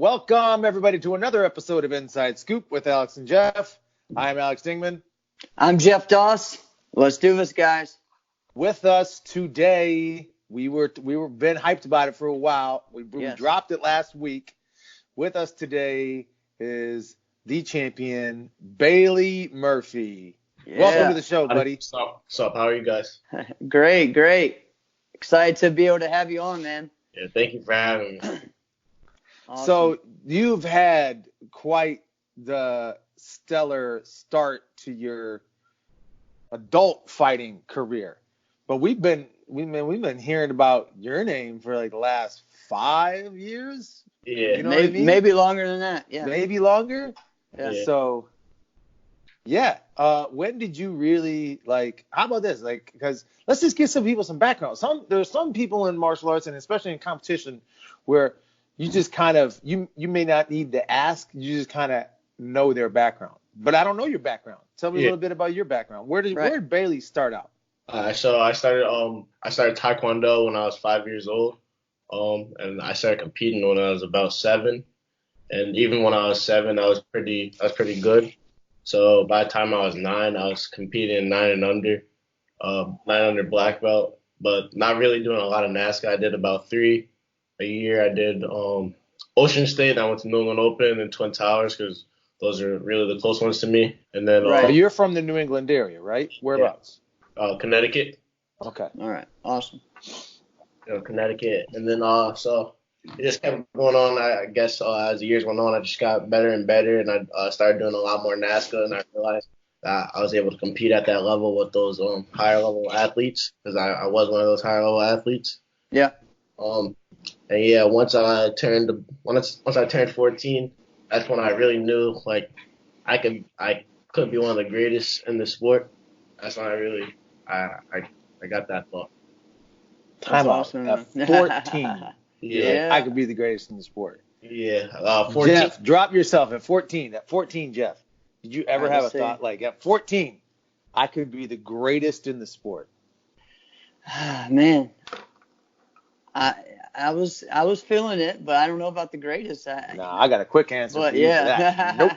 Welcome, everybody, to another episode of Inside Scoop with Alex and Jeff. I'm Alex Dingman. I'm Jeff Doss. Let's do this, guys. With us today, we were been hyped about it for a while. We dropped it last week. With us today is the champion, Bailey Murphy. Yeah. Welcome to the show, buddy. What's up? How are you guys? Great. Excited to be able to have you on, man. Yeah, thank you for having me. Awesome. So you've had quite the stellar start to your adult fighting career, but we've been hearing about your name for like the last 5 years. Yeah, you know what I mean? Maybe longer than that. Yeah, maybe longer. Yeah. So, when did you really How about this? Because let's just give some people some background. There's some people in martial arts and especially in competition where you just kind of you may not need to ask. You just kind of know their background. But I don't know your background. Tell me a little bit about your background. Where did Bailey start out? So I started Taekwondo when I was 5 years old. And I started competing when I was about 7. And even when I was 7, I was pretty good. So by the time I was 9, I was competing in 9 and under, 9 under black belt, but not really doing a lot of NASCAR. I did about 3 a year. I did Ocean State. I went to New England Open and Twin Towers because those are really the close ones to me. And then But you're from the New England area, right? Whereabouts? Connecticut. Okay. All right. Awesome. Connecticut. And then so it just kept going on. I guess as the years went on, I just got better and better, and I started doing a lot more NASCAR, and I realized that I was able to compete at that level with those higher level athletes because I was one of those higher level athletes. Yeah. And yeah, once I turned 14, that's when I really knew I could be one of the greatest in the sport. That's when I really I got that thought. Time out. Awesome. At 14. Yeah. I could be the greatest in the sport. Yeah. 14. Jeff, drop yourself at 14. At 14, Jeff, did you ever have a thought at 14, I could be the greatest in the sport? Man, I was feeling it, but I don't know about the greatest. I got a quick answer but for you for that. Nope.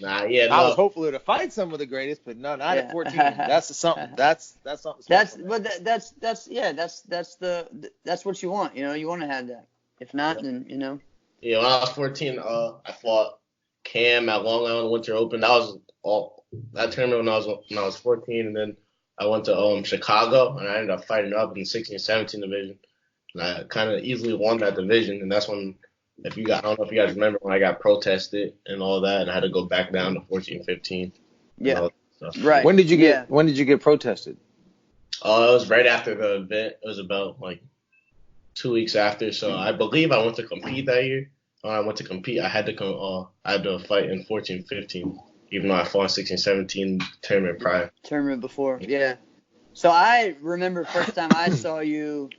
I was hopefully to fight some of the greatest, but not at 14. That's something. That's something special. That's what you want. You want to have that. If not, then Yeah, when I was 14, I fought Cam at Long Island Winter Open. That was that tournament when I was 14, and then I went to Chicago, and I ended up fighting up in the 16-17 division, and I kind of easily won that division, and that's when. I don't know if you guys remember when I got protested and all that, and I had to go back down to 14-15. Yeah. Right. When did you get protested? It was right after the event. It was about 2 weeks after. So I believe I went to compete that year. When I went to compete, I had to fight in 14-15, even though I fought in 16-17 tournament prior. Tournament before, yeah. So I remember first time I saw you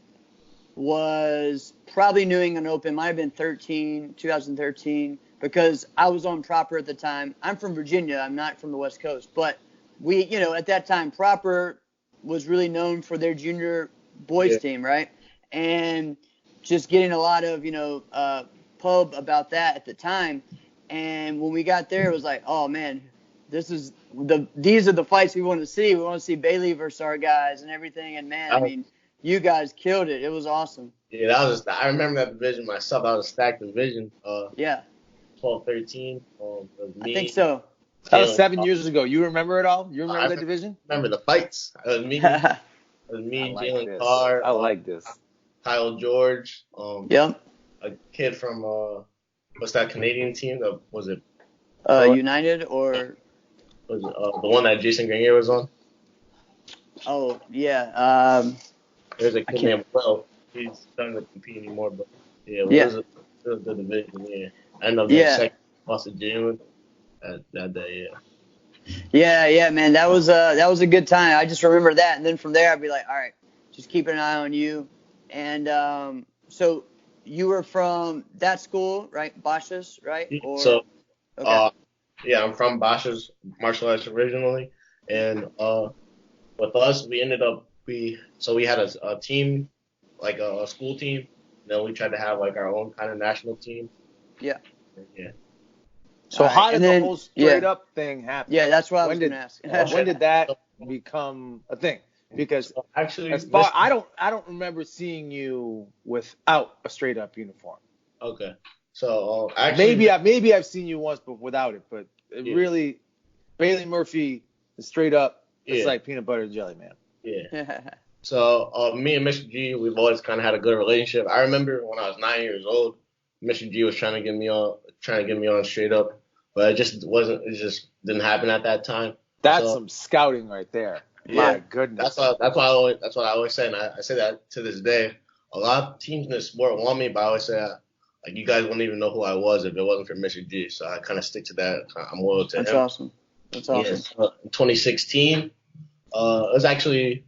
was probably New England Open. Might have been 2013, because I was on Proper at the time. I'm from Virginia. I'm not from the West Coast. But we, at that time, Proper was really known for their junior boys team, right? And just getting a lot of, pub about that at the time. And when we got there, it was like, oh, man, these are the fights we want to see. We want to see Bailey versus our guys and everything. And, man, you guys killed it. It was awesome. Yeah, I remember that division myself. That was a stacked division. 12-13. I think so. That was 7 years ago. You remember it all? You remember that division? Remember the fights. It was me, Jalen Carr. I like this. Kyle George. A kid from what's that Canadian team? Was it United or was it the one that Jason Grenier was on? Oh yeah. There's a kid named Will. He's not going to compete anymore, but it was a good division. Yeah, I ended up getting second, lost to Jalen that day. Yeah, man, that was a good time. I just remember that, and then from there I'd be like, all right, just keep an eye on you. And so you were from that school, right? Bosch's, right? I'm from Bosch's martial arts originally, and with us, we ended up we had a team, like a school team. Then we tried to have our own kind of national team. Yeah. Yeah. So All right, how did and the then- whole straight up thing happen? Yeah, that's what I was When going to ask. when did that become a thing? Because Actually, as far I don't remember seeing you without a straight up uniform. okay. So actually, Maybe I've seen you once, but without it. But it Yeah. really, Bailey Murphy is straight up. It's Yeah. like peanut butter and jelly, man. Yeah. So me and Mr. G, we've always kind of had a good relationship. I remember when I was 9 years old, Mr. G was trying to get me on straight up, but it just didn't happen at that time. That's So, some scouting right there. Yeah. My goodness. That's what I always say, and I say that to this day. A lot of teams in the sport want me, but I always say like you guys wouldn't even know who I was if it wasn't for Mr. G. So I kind of stick to that. I'm loyal to That's him. awesome. That's awesome. Yeah, so in 2016, it was actually,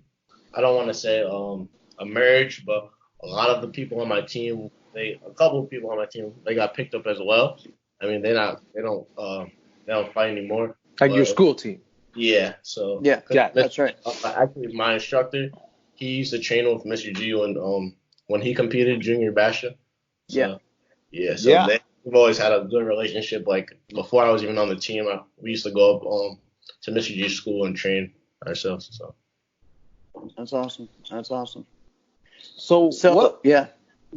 I don't want to say a merge, but a lot of the people on my team, a couple of people on my team, they got picked up as well. I mean, they don't fight anymore. Like your But, school team. Yeah. So Yeah, that's right. Actually, my instructor, he used to train with Mr. G when he competed junior basha. So, Yeah. So we've always had a good relationship. Like before I was even on the team, we used to go up to Mr. G's school and train ourselves. So. That's awesome. That's awesome. So what? Yeah.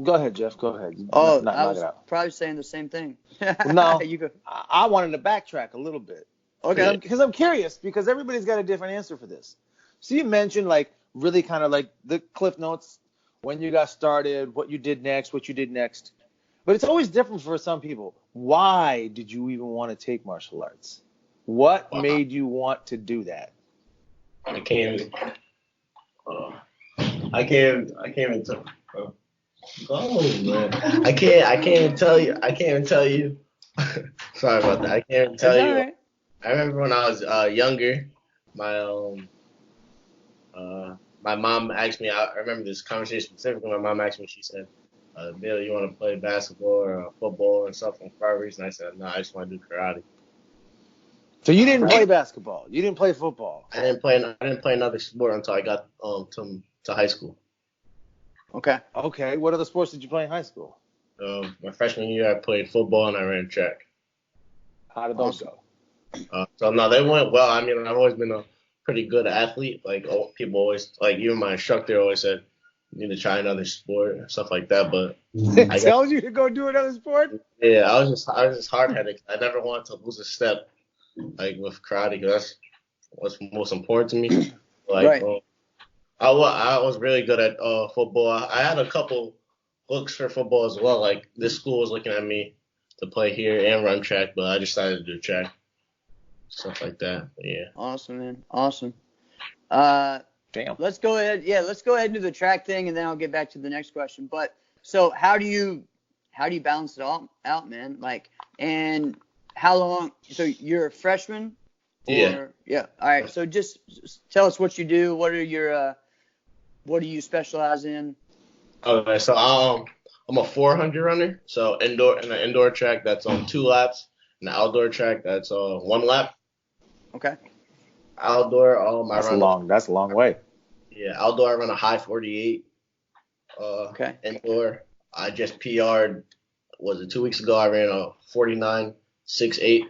Go ahead, Jeff. Go ahead. Oh, knock I was it out. probably saying the same thing. Well, no, You go. I wanted to backtrack a little bit. Okay. Because I'm curious, because everybody's got a different answer for this. So you mentioned like really kind of like the cliff notes, when you got started, what you did next. But it's always different for some people. Why did you even want to take martial arts? What made you want to do that? I can't even tell. Oh man, I can't even tell you. Sorry about that. I can't even tell you. Right. I remember when I was younger, my mom asked me. I remember this conversation specifically. My mom asked me. She said, "Bill, you want to play basketball or football and stuff on Fridays?" And I said, "No, I just want to do karate." So you didn't play basketball. You didn't play football. I didn't play another sport until I got to high school. Okay. Okay. What other sports did you play in high school? My freshman year, I played football and I ran track. How did those go? So no, they went well. I mean, I've always been a pretty good athlete. Like people always, like even my instructor always said, you need to try another sport and stuff like that. But I tells you to go do another sport? Yeah, I was just hard headed. I never wanted to lose a step, like with karate, because that's what's most important to me. Like, right. I was really good at football. I had a couple looks for football as well. Like this school was looking at me to play here and run track, but I decided to do track, stuff like that. But yeah. Awesome, man. Awesome. Damn. Let's go ahead. Yeah, let's go ahead and do the track thing, and then I'll get back to the next question. But so, how do you balance it all out, man? Like, and how long? So you're a freshman? Yeah. Yeah. All right. So just tell us what you do. What do you specialize in? Okay, so I'm a 400 runner. So in an indoor track that's on 2 laps, and an outdoor track that's 1 lap. Okay. Outdoor, That's a long way. Yeah, outdoor I run a high 48. Okay. Indoor, I just PR'd. Was it 2 weeks ago? I ran a 49.68,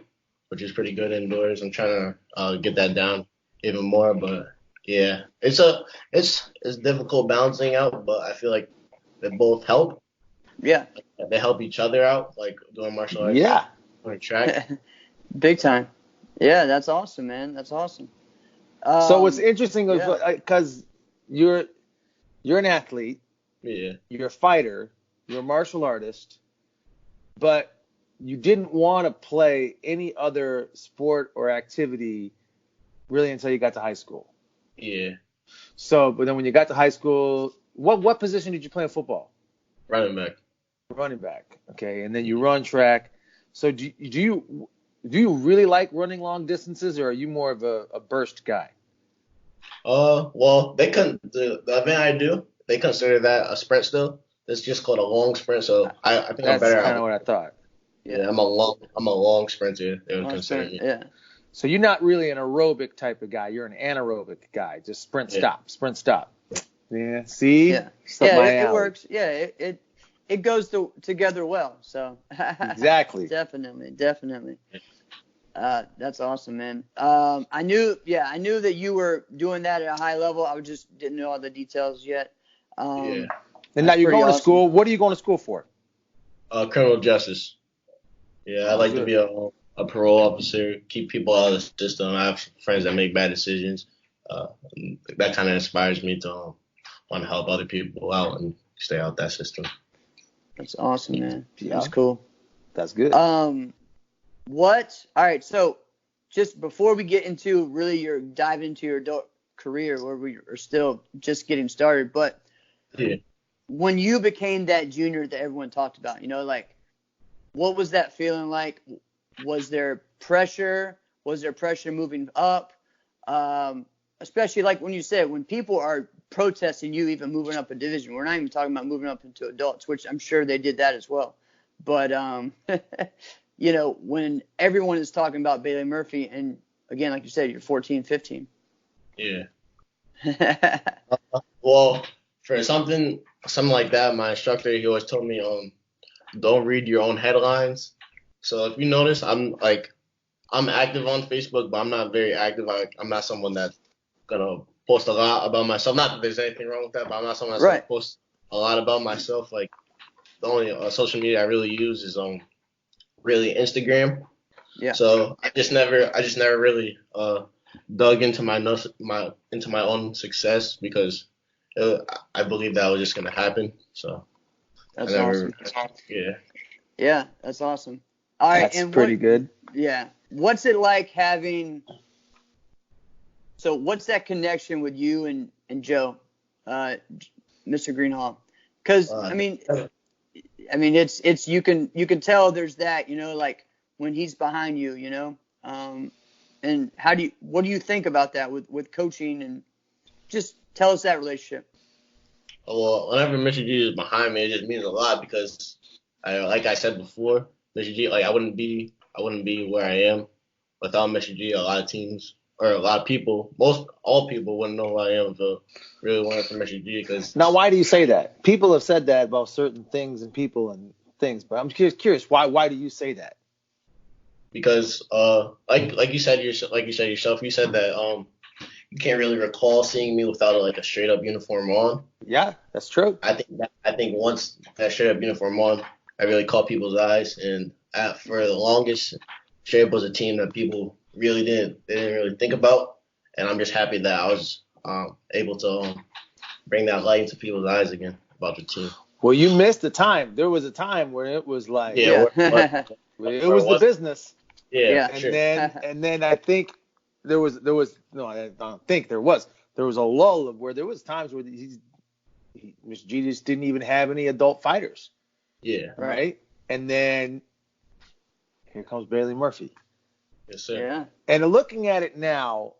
which is pretty good indoors. I'm trying to get that down even more, but yeah, it's difficult balancing out, but I feel like they both help. Yeah. They help each other out, like doing martial arts. Yeah. On track. Big time. Yeah, that's awesome, man. That's awesome. So what's interesting is yeah. because you're an athlete, Yeah. you're a fighter, you're a martial artist, but you didn't want to play any other sport or activity really until you got to high school. Yeah. So, but then when you got to high school, what position did you play in football? Running back. Running back. Okay, and then you run track. So do you really like running long distances, or are you more of a burst guy? Well, the event I do, they consider that a sprint still. It's just called a long sprint, so I think That's I'm better. That's kind of what I thought. Yeah, I'm a long sprinter. They would consider me. Yeah. So you're not really an aerobic type of guy. You're an anaerobic guy. Just sprint, stop. Yeah. See? Yeah. It It works. Yeah. it goes together well. So Exactly. definitely. That's awesome, man. I knew that you were doing that at a high level. I just didn't know all the details yet. Yeah. And now you're going to school. What are you going to school for? Criminal justice. Yeah, I like to be a parole officer, keep people out of the system. I have friends that make bad decisions. That kind of inspires me to want to help other people out and stay out that system. That's awesome, man. Yeah. That's cool. That's good. All right, so just before we get into really your dive into your adult career, where we are still just getting started, but when you became that junior that everyone talked about, like, what was that feeling like? Was there pressure? Was there pressure moving up? Especially like when you said, when people are protesting you even moving up a division, we're not even talking about moving up into adults, which I'm sure they did that as well. But, when everyone is talking about Bailey Murphy, and again, like you said, you're 14, 15. Yeah. Well, for something like that, my instructor, he always told me, don't read your own headlines. So if you notice, I'm active on Facebook, but I'm not very active. I'm not someone that's gonna post a lot about myself. Not that there's anything wrong with that, but I'm not someone that's gonna post a lot about myself. Like, the only social media I really use is really Instagram. Yeah. So I just never really dug into my own success, because I believe that was just gonna happen. So that's awesome. Yeah. Yeah, that's awesome. All right, that's pretty good. Yeah. What's it like having? So what's that connection with you and Joe, Mr. Greenhall? Because I mean, it's you can tell there's that, like when he's behind you, and what do you think about that with coaching, and just tell us that relationship. Well, whenever Mr. G is behind me, it just means a lot, because like I said before, Mr. G, like I wouldn't be where I am without Mr. G. A lot of teams, or a lot of people, all people wouldn't know who I am if it really wasn't for Mr. G. Because now, why do you say that? People have said that about certain things and people and things, but I'm curious, why do you say that? Because like you said yourself, you said that you can't really recall seeing me without a straight up uniform on. Yeah, that's true. I think once that straight up uniform on, I really caught people's eyes, and for the longest, straight up was a team that people didn't really think about, and I'm just happy that I was able to bring that light into people's eyes again about the team. Well, you missed the time. There was a time where it was like, it was the business. Yeah, and sure. then I think there was I don't think there was a lull of where there was times where Mr. G just didn't even have any adult fighters. Yeah. Right. And then here comes Bailey Murphy. Yes, sir. Yeah. And looking at it now,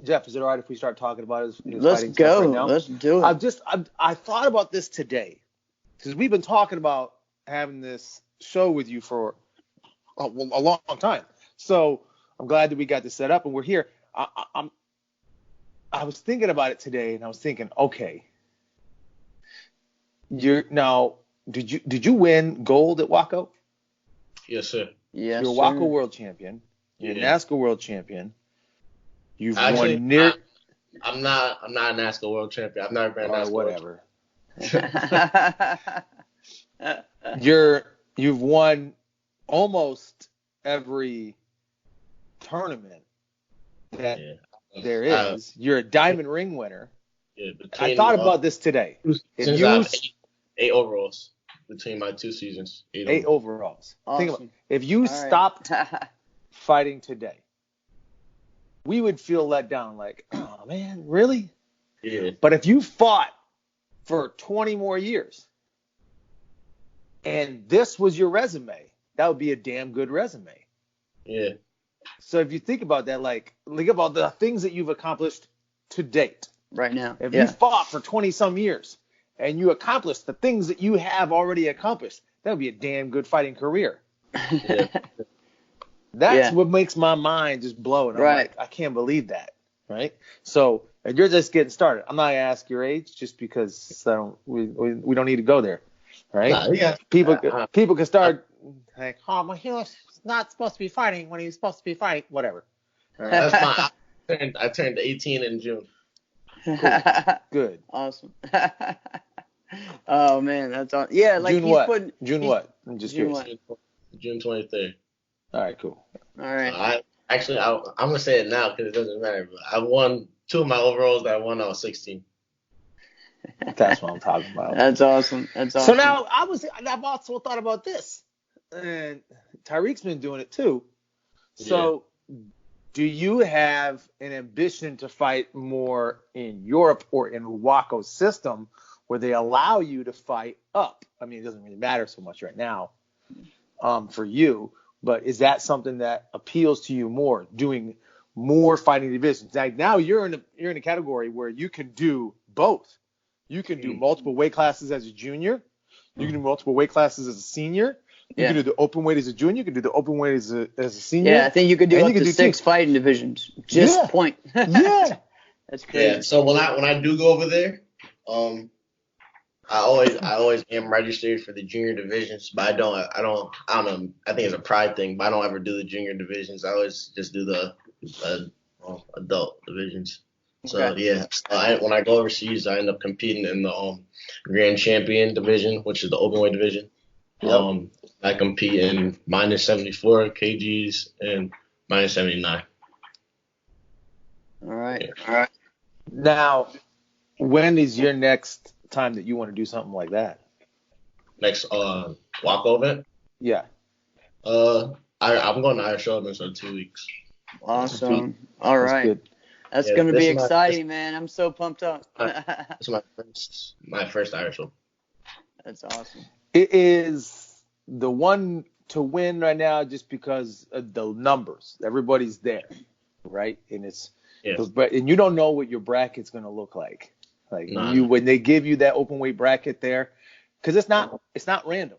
Jeff, is it all right if we start talking about his Let's fighting go. stuff right now? Let's do it. I thought about this today, because we've been talking about having this show with you for a long time. So I'm glad that we got this set up and we're here. I was thinking about it today, and I was thinking, okay, did you win gold at WAKO? Yes, sir. Yes, you're a WAKO world champion. You're a NASCAR world champion. You've Actually, won near. I'm not a NASCAR world champion. I've never been a NASCAR. Whatever. You've won almost every tournament that there is. You're a diamond ring winner. Yeah, I thought about this today. Since I have eight overalls between my 2 seasons. Eight overalls. Awesome. Think about it. If you stopped fighting today, we would feel let down. Like, oh man, really? Yeah. But if you fought for 20 more years, and this was your resume, that would be a damn good resume. Yeah. So if you think about that, think about the things that you've accomplished to date. Right now. If you fought for 20 some years and you accomplished the things that you have already accomplished, that would be a damn good fighting career. Yeah. That's what makes my mind just blow. And I'm like, I can't believe that. Right. So, and you're just getting started. I'm not going to ask your age just because we don't need to go there. right? Nah, yeah. People can start like, oh, well, he was not supposed to be fighting when he was supposed to be fighting, whatever. Right? That's my. I turned 18 in June. Cool. Good. Awesome. Oh man, that's awesome. Yeah, like June he's what? putting June what? I'm just June curious. what? June 23rd. All right, cool. All right. I'm gonna say it now because it doesn't matter. But I won 2 of my overalls that I won. I was 16. That's what I'm talking about. That's awesome. That's awesome. So now I've also thought about this, and Tyreek's been doing it too. So, do you have an ambition to fight more in Europe or in WAKO system where they allow you to fight up? I mean, it doesn't really matter so much right now for you, but is that something that appeals to you more, doing more fighting divisions? Now you're in a category where you can do both. You can do multiple weight classes as a junior. You can do multiple weight classes as a senior. You can do the open weight as a junior. You can do the open weight as a senior. Yeah, I think you could do up to 6 fighting divisions. Point. Yeah. That's crazy. Yeah. So when I do go over there, I always am registered for the junior divisions, but I don't know. I think it's a pride thing, but I don't ever do the junior divisions. I always just do the adult divisions. So when I go overseas, I end up competing in the Grand Champion division, which is the open weight division. Yep. I compete in minus 74 kgs and minus 79. All right. Yeah. All right. Now, when is your next time that you want to do something like that? Next WAKO event? Yeah. I'm going to Irish Open in 2 weeks. Awesome. All right. That's going to be exciting, man. I'm so pumped up. It's my first Irish Open. That's awesome. It is the one to win right now just because of the numbers. Everybody's there, right? And and you don't know what your bracket's going to look like. When they give you that open weight bracket there, because it's not random.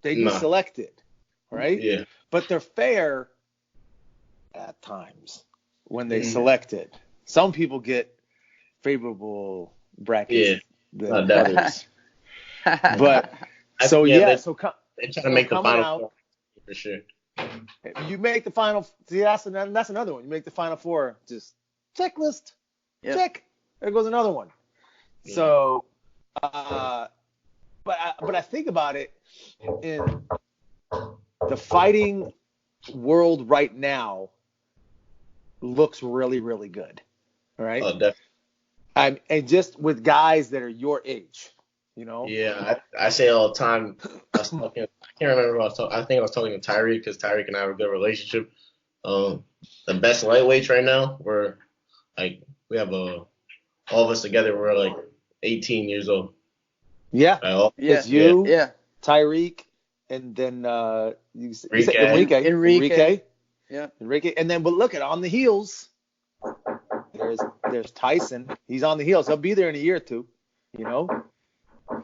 They just select it, right? Yeah. But they're fair at times when they select it. Some people get favorable brackets than others. But they try to make the final four for sure. You make the final. See, that's another one. You make the final four. Just checklist. Yep. Check. There goes another one. Yeah. So, but I think about it in the fighting world right now looks really, really good. All right. Oh, definitely. And just with guys that are your age. You know? Yeah, I say all the time. I can't remember who I was talking. I think I was talking to Tyreek because Tyreek and I have a good relationship. The best lightweights right now, we have all of us together. We're like 18 years old. Yeah, it's you, Tyreek, and then you said Enrique. Yeah, Enrique, and then but look at on the heels. There's Tyson. He's on the heels. He'll be there in a year or two. You know.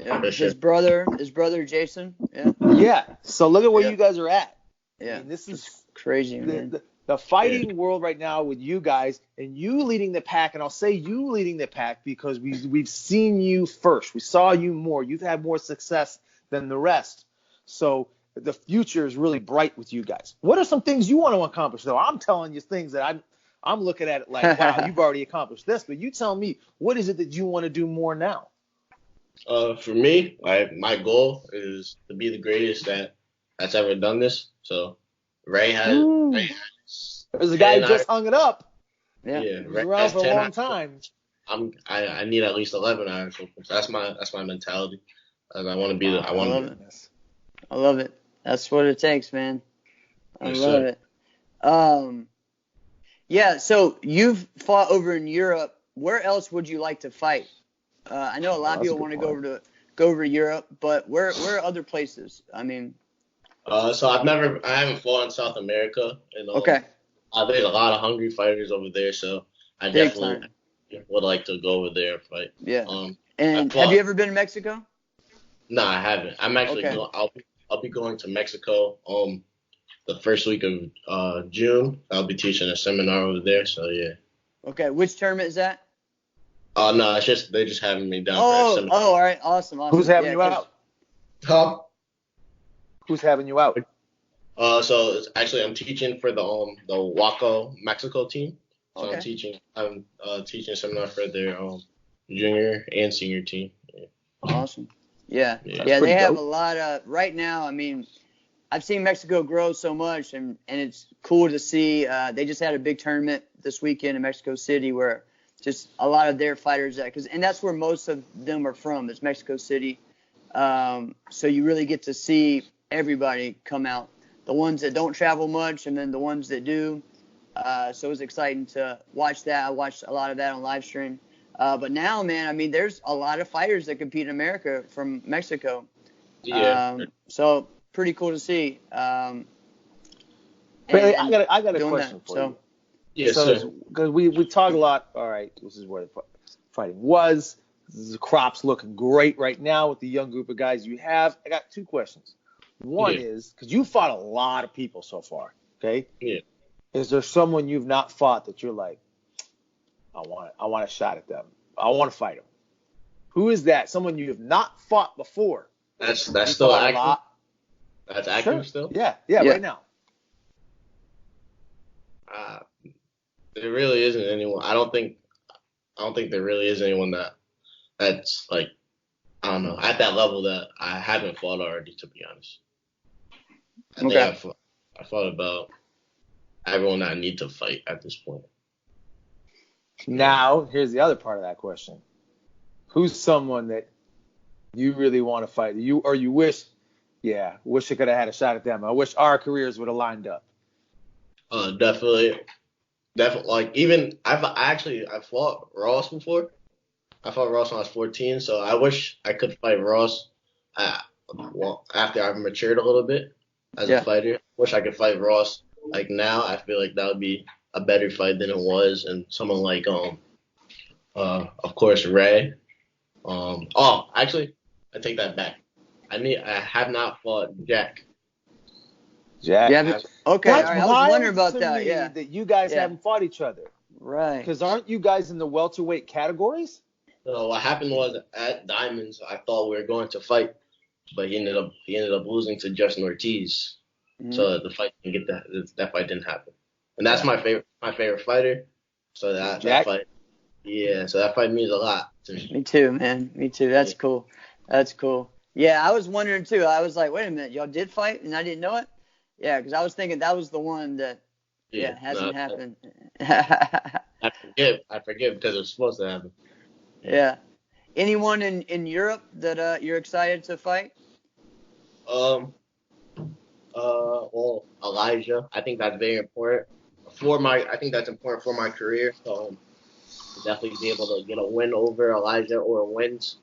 Yeah, his brother Jason. Yeah. Yeah. So look at where you guys are at. Yeah. I mean, this is crazy, man. The fighting world right now with you guys and you leading the pack, and I'll say you leading the pack because we've seen you first. We saw you more. You've had more success than the rest. So the future is really bright with you guys. What are some things you want to accomplish, though? I'm telling you things that I'm looking at it like, wow, you've already accomplished this. But you tell me, what is it that you want to do more now? For me, my goal is to be the greatest that's ever done this. So Ray has. There's a guy who just hung it up. Yeah, he was around for a long time. I need at least 11 Irish Opens. That's my mentality. I want to be the. I love it. That's what it takes, man. I love it. Yeah. So you've fought over in Europe. Where else would you like to fight? I know a lot of people want to go over to Europe, but where are other places? I mean. So I haven't fought in South America. And, okay. There's a lot of hungry fighters over there, so I definitely would like to go over there and fight. Yeah. And have you ever been to Mexico? No, I haven't. I'm actually I'll be going to Mexico the first week of June. I'll be teaching a seminar over there, so yeah. Okay, which tournament is that? No, they're just having me down for a seminar. Oh, all right, awesome. Who's having you out? Huh? Who's having you out? So it's actually I'm teaching for the WAKO Mexico team. So Okay. I'm teaching seminar for their junior and senior team. Yeah. Awesome. Yeah. Yeah. Yeah, they pretty have dope. a lot of right now. I mean, I've seen Mexico grow so much, and it's cool to see. They just had a big tournament this weekend in Mexico City where just a lot of their fighters and that's where most of them are from. Is Mexico City. So you really get to see everybody come out. The ones that don't travel much, and then the ones that do. So it was exciting to watch that. I watched a lot of that on live stream. But now, man, I mean, there's a lot of fighters that compete in America from Mexico. Yeah. So pretty cool to see. Bailey, And I got a doing question that. for So you. Yes, So, sir. because we talk a lot. All right, this is where the fighting was. The crop's looking great right now with the young group of guys you have. I got two questions. One Yeah. is because you fought a lot of people so far. Okay. Yeah. Is there someone you've not fought that you're like, I want a shot at them. I want to fight them. Who is that? Someone you have not fought before. That's You still fought a active. lot. That's Sure. active still. Yeah, Yeah. right now. Uh, there really isn't anyone. I don't think there really is anyone that's like, I don't know, at that level that I haven't fought already. To be honest, I think Okay. I fought about everyone that I need to fight at this point. Now, here's the other part of that question. Who's someone that you really want to fight? You wish I could have had a shot at them. I wish our careers would have lined up. Definitely. Like even I fought Ross before. I fought Ross when I was 14, so I wish I could fight Ross. After I've matured a little bit as a fighter, wish I could fight Ross. Like now, I feel like that would be a better fight than it was, and someone like of course Ray. Actually, I take that back. I have not fought Jack. Jack. Yeah. Okay. That's All right. I was wondering wild about to that. me Yeah. that you guys Yeah. haven't fought each other. Right. Because aren't you guys in the welterweight categories? So what happened was at Diamonds, I thought we were going to fight, but he ended up losing to Justin Ortiz. Mhm. So the fight didn't get that fight didn't happen. And that's my favorite fighter. So that fight, yeah. So that fight means a lot to me. Me too, man. Me too. That's cool. That's cool. Yeah, I was wondering too. I was like, wait a minute, y'all did fight and I didn't know it? Yeah, because I was thinking that was the one that hasn't happened. I forget because it was supposed to happen. Yeah. Anyone in Europe that you're excited to fight? Well, Elijah. I think that's very important I think that's important for my career. So definitely be able to get a win over Elijah or wins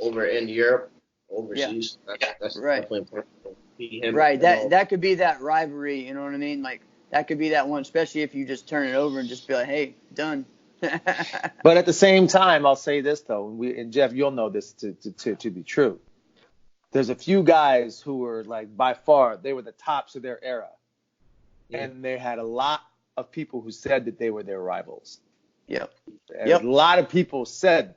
over in Europe, overseas. That's Right. definitely important. Beat him, Right. That could be that rivalry. You know what I mean? Like that could be that one, especially if you just turn it over and just be like, hey, done. But at the same time, I'll say this though, and Jeff, you'll know this to be true. There's a few guys who were like by far they were the tops of their era, and they had a lot of people who said that they were their rivals. Yep. And a lot of people said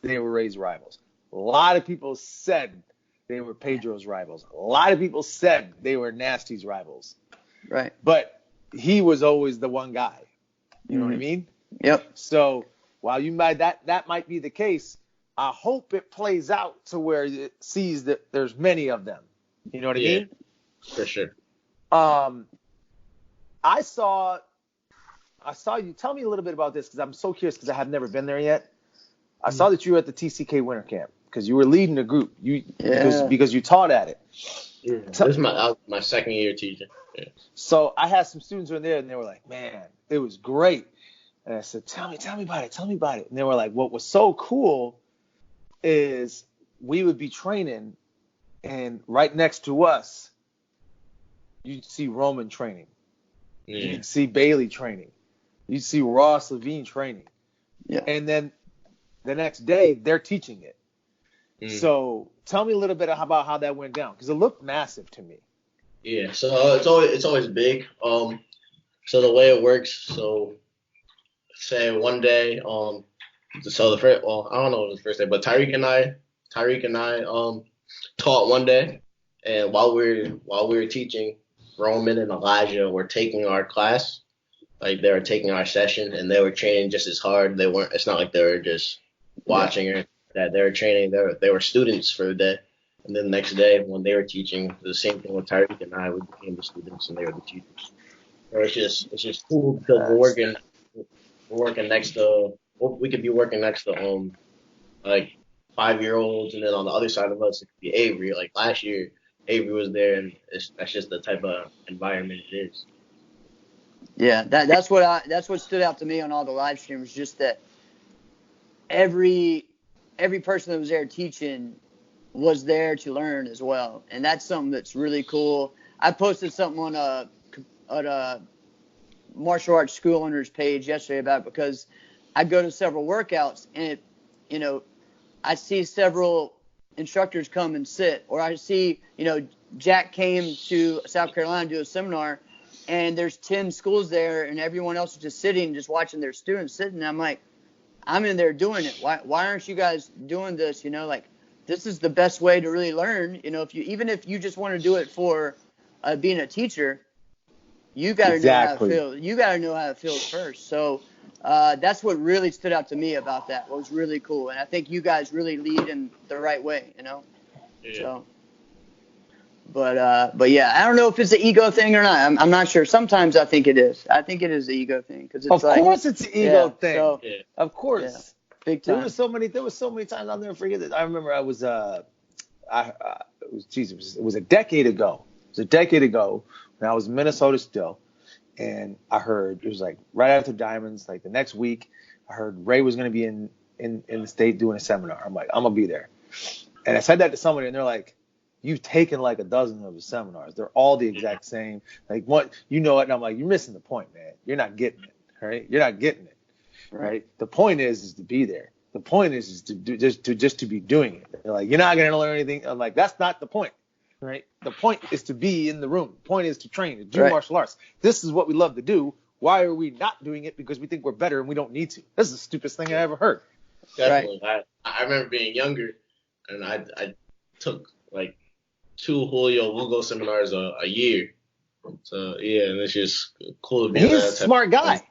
they were Ray's rivals. A lot of people said they were Pedro's rivals. A lot of people said they were Nasty's rivals. Right. But he was always the one guy. You know what I mean? Yep. So while that might be the case, I hope it plays out to where it sees that there's many of them. You know what I mean? For sure. I saw you. Tell me a little bit about this because I'm so curious because I have never been there yet. I saw that you were at the TCK Winter Camp because you were leading the group. Because you taught at it. Yeah. This is my second year teaching. Yeah. So I had some students who were there and they were like, "Man, it was great." And I said, "Tell me about it. Tell me about it." And they were like, "What was so cool is we would be training, and right next to us, you'd see Roman training. Yeah. You'd see Bailey training. You'd see Ross Levine training. Yeah. And then the next day, they're teaching it. So tell me a little bit about how that went down because it looked massive to me." Yeah. So it's always big. So the way it works, so say one day, so the first, well, I don't know if it was the first day, but Tyreek and I, taught one day, and while we were teaching, Roman and Elijah were taking our class, like they were taking our session, and they were training just as hard. They weren't. It's not like they were just watching or that they were training. They were students for the day. And then the next day, when they were teaching, the same thing with Tyreek and I. We became the students, and they were the teachers. So it's just cool because we're working next to. We could be working next to like 5-year-olds, and then on the other side of us it could be Avery. Like last year, Avery was there, and that's just the type of environment it is. Yeah, that's what stood out to me on all the live streams, just that every person that was there teaching was there to learn as well, and that's something that's really cool. I posted something on a martial arts school owners page yesterday about it, because I go to several workouts, and I see several instructors come and sit, or I see Jack came to South Carolina to do a seminar, and there's 10 schools there, and everyone else is just sitting, just watching their students sitting. And I'm like, I'm in there doing it. Why aren't you guys doing this? Like, this is the best way to really learn. Even if you just want to do it for being a teacher, you got to know how it feels. You got to know how it feels first. So that's what really stood out to me about that. What was really cool, and I think you guys really lead in the right way. Yeah. So. But yeah, I don't know if it's an ego thing or not. I'm not sure. Sometimes I think it is. I think it is the ego thing, because it's of course it's an ego thing. So, of course, big time. There was so many times I'll never forget it. I remember it was a decade ago. It was a decade ago when I was in Minnesota still, and I heard it was like right after Diamonds, like the next week, I heard Ray was going to be in the state doing a seminar. I'm like, I'm gonna be there, and I said that to somebody, and they're like, you've taken like a dozen of the seminars. They're all the exact same. Like what, and I'm like, you're missing the point, man. You're not getting it, right? You're not getting it, right? The point is to be there. The point is to do just to be doing it. They're like, you're not gonna learn anything. I'm like, that's not the point, right? The point is to be in the room. The point is to train, to do martial arts. This is what we love to do. Why are we not doing it? Because we think we're better and we don't need to. This is the stupidest thing I ever heard. Definitely. Right. I remember being younger, and I took like 2 Julio Lugo seminars a year. So yeah, and it's just cool to be. He's a smart guy.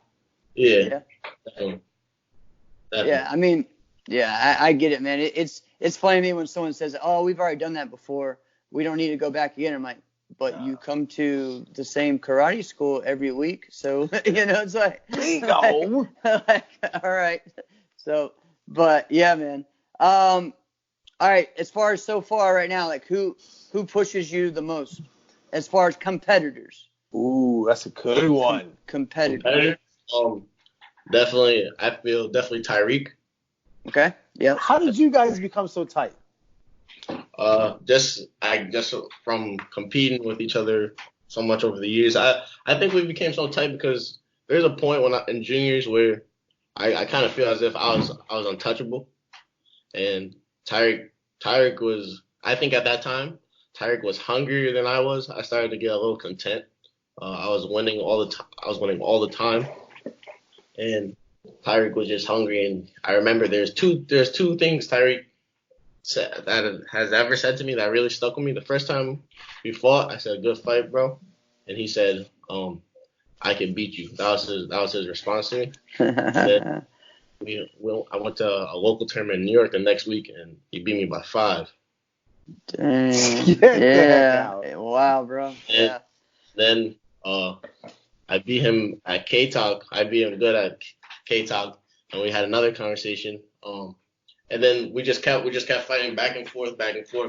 Yeah. Definitely. Yeah, I mean, I get it, man. It's funny to me when someone says, "Oh, we've already done that before. We don't need to go back again." I'm like, but you come to the same karate school every week, so it's like, bingo. Like, all right. So, but yeah, man. All right. As far as so far right now, like who pushes you the most as far as competitors? Ooh, that's a good one. Competitors. Definitely, I feel Tyreek. Okay. Yeah. How did you guys become so tight? Just from competing with each other so much over the years. I think we became so tight because there's a point in juniors where I kind of feel as if I was untouchable, and Tyreek was, I think at that time, Tyreek was hungrier than I was. I started to get a little content. I was winning all the time, and Tyreek was just hungry. And I remember there's two things Tyreek that has ever said to me that really stuck with me. The first time we fought, I said, "Good fight, bro," and he said, "I can beat you." That was his response to me. Then I went to a local tournament in New York the next week, and he beat me by 5. Dang. Yeah. Wow, bro. Yeah. Then I beat him at K-Talk. I beat him good at K-Talk, and we had another conversation. And then we just kept fighting back and forth. And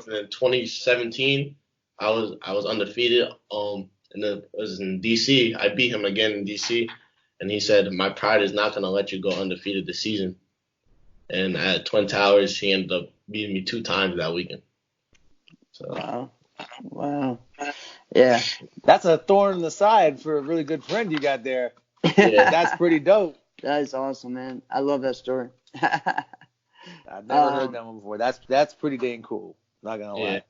then 2017, I was undefeated. And then it was in DC. I beat him again in DC, and he said, "My pride is not gonna let you go undefeated this season." And at Twin Towers, he ended up beating me 2 times that weekend. So. Wow. Yeah. That's a thorn in the side for a really good friend you got there. Yeah. That's pretty dope. That is awesome, man. I love that story. I've never heard that one before. That's pretty dang cool. Not gonna lie.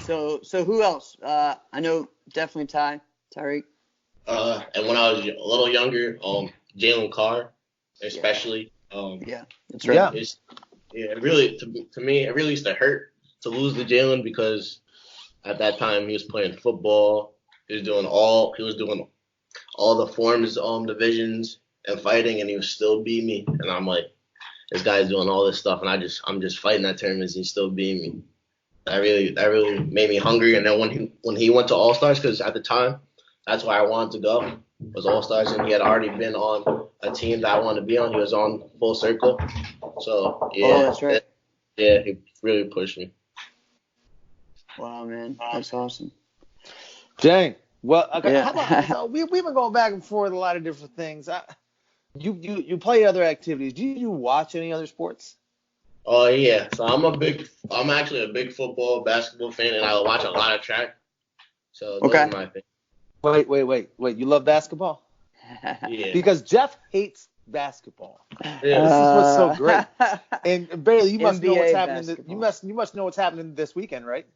So who else? I know definitely Tyreek. And when I was a little younger, Jalen Carr, especially. Yeah, that's right. It really, to me, it really used to hurt to lose to Jalen because at that time he was playing football. He was doing all the forms, divisions and fighting, and he was still beat me. And I'm like, this guy's doing all this stuff, and I'm just fighting at tournaments, and he's still beating me. That really made me hungry. And then when he went to All Stars, because at the time that's where I wanted to go was All Stars, and he had already been on a team that I wanted to be on. He was on Full Circle, so yeah, Oh, that's right. he really pushed me. Wow, man, that's awesome. Dang. Well, okay, Yeah. how about so we've been going back and forth a lot of different things. You play other activities. Do you watch any other sports? Oh yeah, so I'm actually a big football, basketball fan, and I watch a lot of track. So those Okay. are my things. Wait. You love basketball? Yeah. Because Jeff hates basketball. Yeah. This is what's so great. And Bailey, you must know what's NBA happening. basketball. You must know what's happening this weekend, right?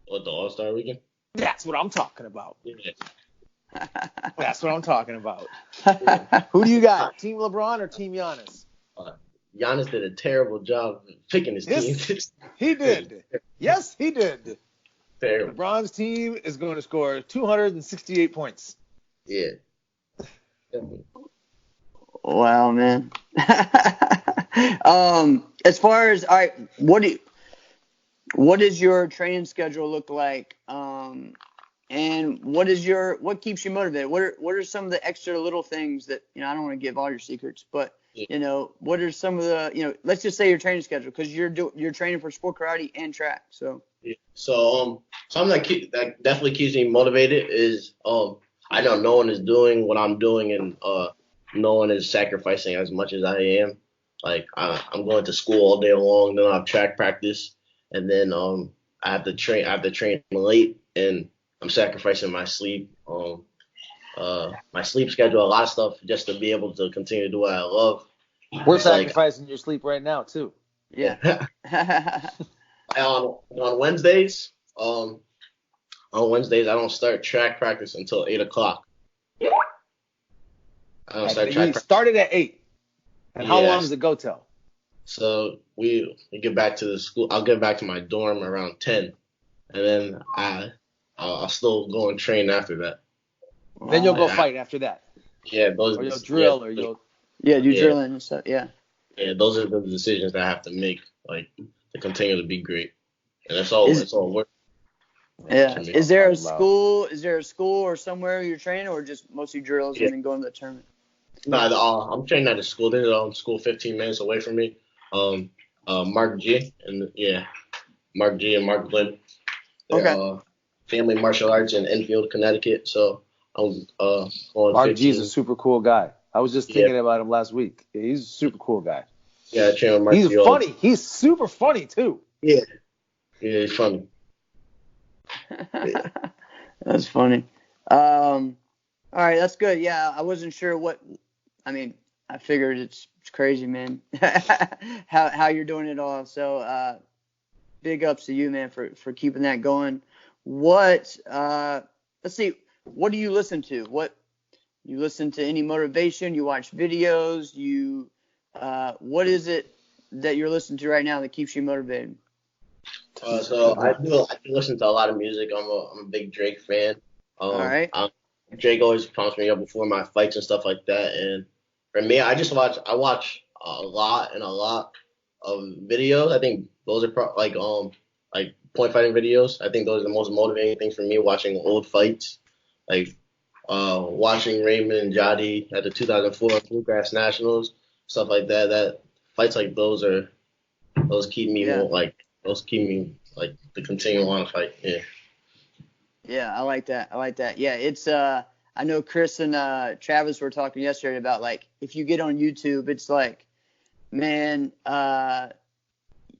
What, the All-Star weekend? That's what I'm talking about. Yeah. That's what I'm talking about. Who do you got? Team LeBron or Team Giannis? Giannis did a terrible job picking his team. He did. Yes, he did. Terrible. LeBron's team is going to score 268 points. Yeah. Definitely. Wow, man. As far as, all right, what does your training schedule look like? And what keeps you motivated? What are some of the extra little things that, I don't want to give all your secrets, but what are some of the, let's just say your training schedule, because you're training for sport karate and track. So Yeah. So something that definitely keeps me motivated is I know no one is doing what I'm doing, and no one is sacrificing as much as I am. Like I'm going to school all day long, then I have track practice, and then I have to train late, and I'm sacrificing my sleep, my sleep schedule, a lot of stuff just to be able to continue to do what I love. We're It's like- sacrificing your sleep right now too. yeah. on Wednesdays, I don't start track practice until 8 o'clock. I don't start track You practice. started at 8. And how Yeah. long does it go till? So we get back to the school. I'll get back to my dorm around 10, and then I'll still go and train after that. Then you'll go Yeah. fight after that. Yeah, those. Or you'll drill, yeah, or you'll. Yeah, do Yeah. drilling and stuff. Yeah. Yeah, those are the decisions that I have to make, like to continue to be great, and it's all work. Yeah. To me. Is there a school? Or somewhere you're training, or just mostly drills Yeah. and then going to the tournament? No, I'm training at a school. There's a school 15 minutes away from me. Mark G and Mark Glenn. They're, Okay. family martial arts in Enfield, Connecticut. So I'm going Mark 15. G's a super cool guy. I was just thinking about him last week. He's a super cool guy. Yeah, I train with Mark He's G. funny. He's super funny too. Yeah, he's funny. That's funny. All right, that's good. Yeah, I wasn't sure I figured it's crazy, man. how you're doing it all. So big ups to you, man, for keeping that going. Let's see, what do you listen to? You listen to any motivation? You watch videos? What is it that you're listening to right now that keeps you motivated? So I do listen to a lot of music. I'm a big Drake fan. All right. Drake always pumps me up before my fights and stuff like that. And for me, I watch a lot of videos. I think those are like point fighting videos. I think those are the most motivating things for me, watching old fights, like watching Raymond and Jadi at the 2004 Bluegrass Nationals, stuff like that. That fights like those keep me to continue on to fight. Yeah. Yeah, I like that. Yeah, it's I know Chris and Travis were talking yesterday about, like, if you get on YouTube, it's like, man,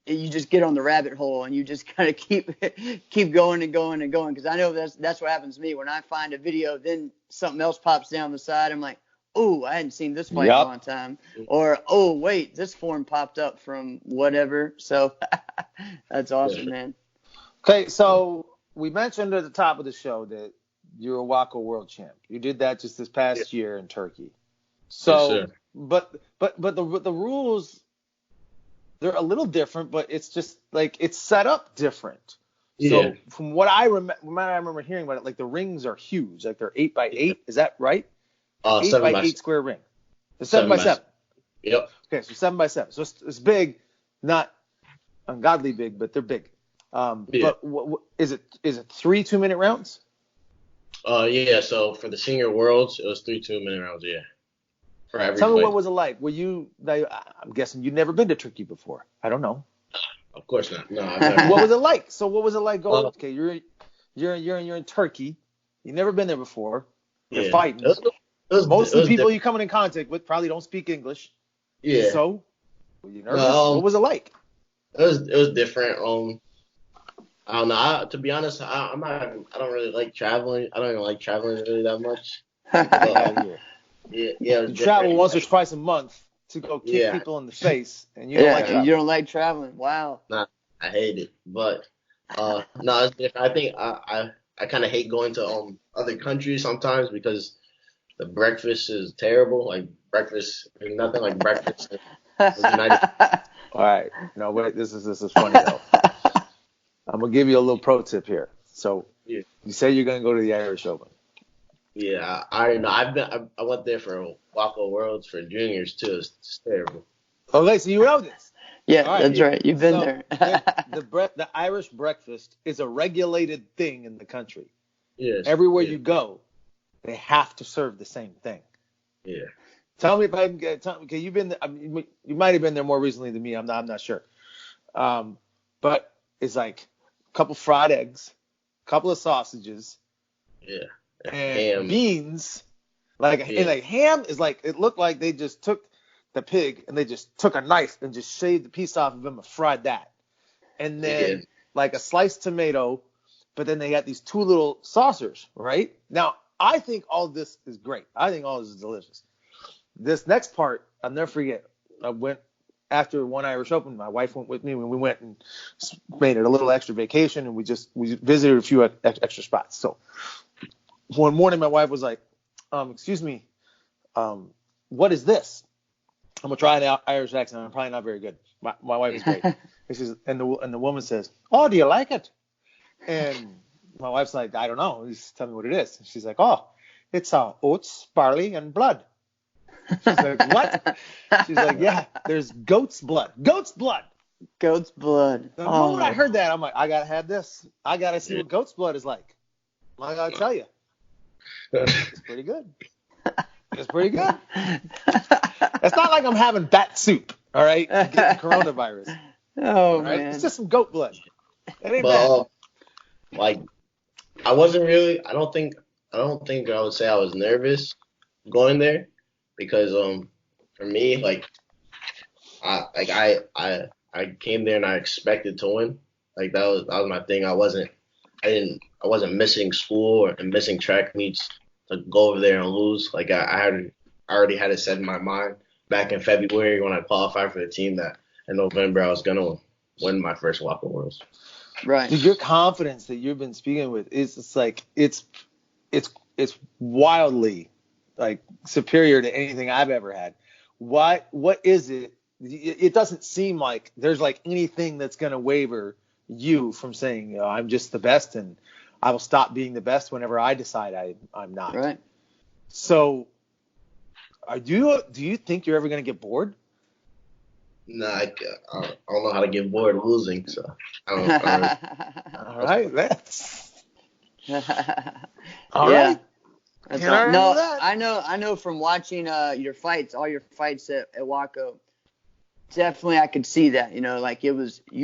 you just get on the rabbit hole and you just kind of keep going and going and going. Because I know that's what happens to me when I find a video, then something else pops down the side. I'm like, oh, I hadn't seen this fight in a long time. Or, oh, wait, this form popped up from whatever. So that's awesome, man. Okay, so we mentioned at the top of the show that you're a WAKO world champ. You did that just this past year in Turkey. So, Yes, sir. but the rules they're a little different, but it's just like it's set up different. Yeah. So from what I remember hearing about it, like the rings are huge, like they're 8x8. Is that right? 8 7 by by 8 square ring. It's 7 by 7. Yep. Okay, so 7 by 7. So it's big, not ungodly big, but they're big. Yeah. But is it 3 2-minute rounds? Yeah. So for the senior worlds, it was 3 2-minute rounds. Yeah. For every Tell me fight. what was it like? I'm guessing you've never been to Turkey before. I don't know. Of course not. No, I've never. What was it like? So what was it like going? Okay, you're in Turkey. You've never been there before. You're fighting. Most of the people you're coming in contact with probably don't speak English. Yeah. So were you nervous? What was it like? It was different. I don't know. To be honest, I don't really like traveling. I don't even like traveling really that much. But, yeah. You travel once or twice a month to go kick people in the face, and you don't like traveling. You don't like traveling. Wow. Nah, I hate it. But no, it's different. I think I kind of hate going to other countries sometimes because the breakfast is terrible. Like breakfast, nothing like breakfast in the United. All right. No, wait. This is funny though. I'm gonna give you a little pro tip here. So you say you're gonna go to the Irish Open. Yeah, I already know. I went there for WAKO Worlds for juniors too. It's terrible. Okay, so you know this. Yeah, that's right. You've been there. The Irish breakfast is a regulated thing in the country. Yes. Everywhere you go, they have to serve the same thing. Yeah. Tell me if I can get. Okay, you've been. You might have been there more recently than me. I'm not sure. But it's like a couple fried eggs, a couple of sausages. Yeah. And ham. Beans. And like ham is like, it looked like they just took the pig and they just took a knife and just shaved the piece off of him and fried that. And then like a sliced tomato, but then they got these 2 little saucers, right? Now, I think all this is great. I think all this is delicious. This next part, I'll never forget. I went after one Irish Open. My wife went with me when we went and made it a little extra vacation, and we visited a few extra spots. So one morning, my wife was like, excuse me, what is this? I'm going to try an Irish accent. I'm probably not very good. My wife is great. And the woman says, oh, do you like it? And my wife's like, I don't know. Just tell me what it is. And she's like, oh, it's oats, barley, and blood. She's like, what? She's like, yeah, there's goat's blood. Goat's blood. Goat's blood. The moment I heard that, I'm like, I got to have this. I got to see what goat's blood is like. I got to tell you. It's pretty good. It's pretty good. It's not like I'm having bat soup, all right? Getting coronavirus. Oh, right? man. It's just some goat blood. It ain't bad. Like, I wasn't really. I don't think I would say I was nervous going there because for me, like, I came there and I expected to win. Like that was my thing. I wasn't missing school and missing track meets to go over there and lose. Like I already had it set in my mind back in February when I qualified for the team that in November I was gonna win my first WAKO Worlds. Right. Dude, your confidence that you've been speaking with is just like it's wildly like superior to anything I've ever had. What is it? It doesn't seem like there's like anything that's gonna waver you from saying, you know, I'm just the best and I will stop being the best whenever I decide I'm not. Right. So do you think you're ever gonna get bored? Nah, I don't know how to get bored losing, so I don't. All right, that's all right. That's no, I know from watching your fights, all your fights at WAKO. Definitely, I could see that. You know, like you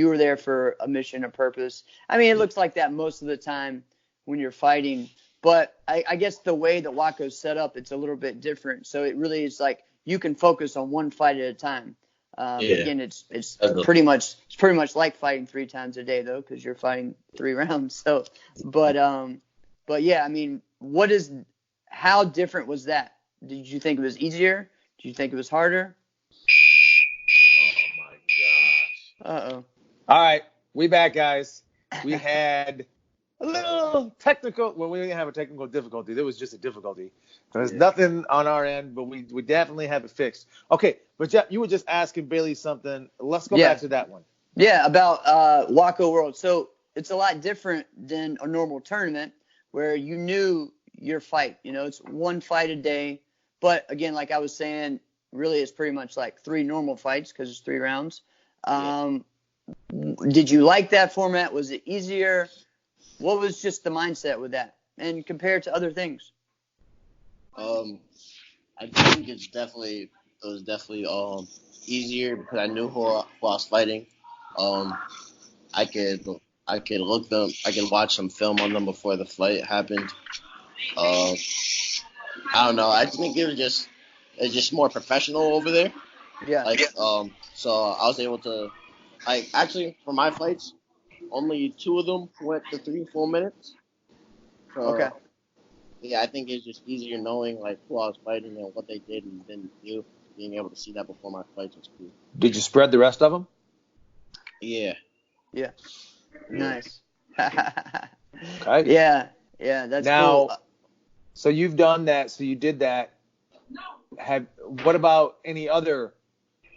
were there for a mission, a purpose. I mean, it looks like that most of the time when you're fighting. But I guess the way that WAKO's set up, it's a little bit different. So it really is like you can focus on one fight at a time. Again, it's pretty much like fighting 3 times a day though, because you're fighting 3 rounds. So, but yeah, I mean, how different was that? Did you think it was easier? Did you think it was harder? Oh my gosh. Uh-oh. All right, we back, guys. We had a little technical. Well, we didn't have a technical difficulty. There was just a difficulty. There's nothing on our end, but we definitely have it fixed. Okay, but Jeff, you were just asking Bailey something. Let's go back to that one. Yeah, about WAKO World. So it's a lot different than a normal tournament where you knew your fight. You know, it's one fight a day. But again, like I was saying, really it's pretty much like 3 normal fights because it's 3 rounds. Did you like that format? Was it easier? What was just the mindset with that? And compared to other things? I think it was definitely easier because I knew who I was fighting. I could watch some film on them before the fight happened. I don't know. I think it's just more professional over there. Yeah. So I was able to, actually for my fights, only 2 of them went to 3 full minutes. So, okay. Yeah, I think it's just easier knowing who I was fighting and what they did and didn't do. Being able to see that before my fights was cool. Did you spread the rest of them? Yeah. Yeah. Nice. Okay. Yeah, that's cool. So you've done that. So you did that. What about any other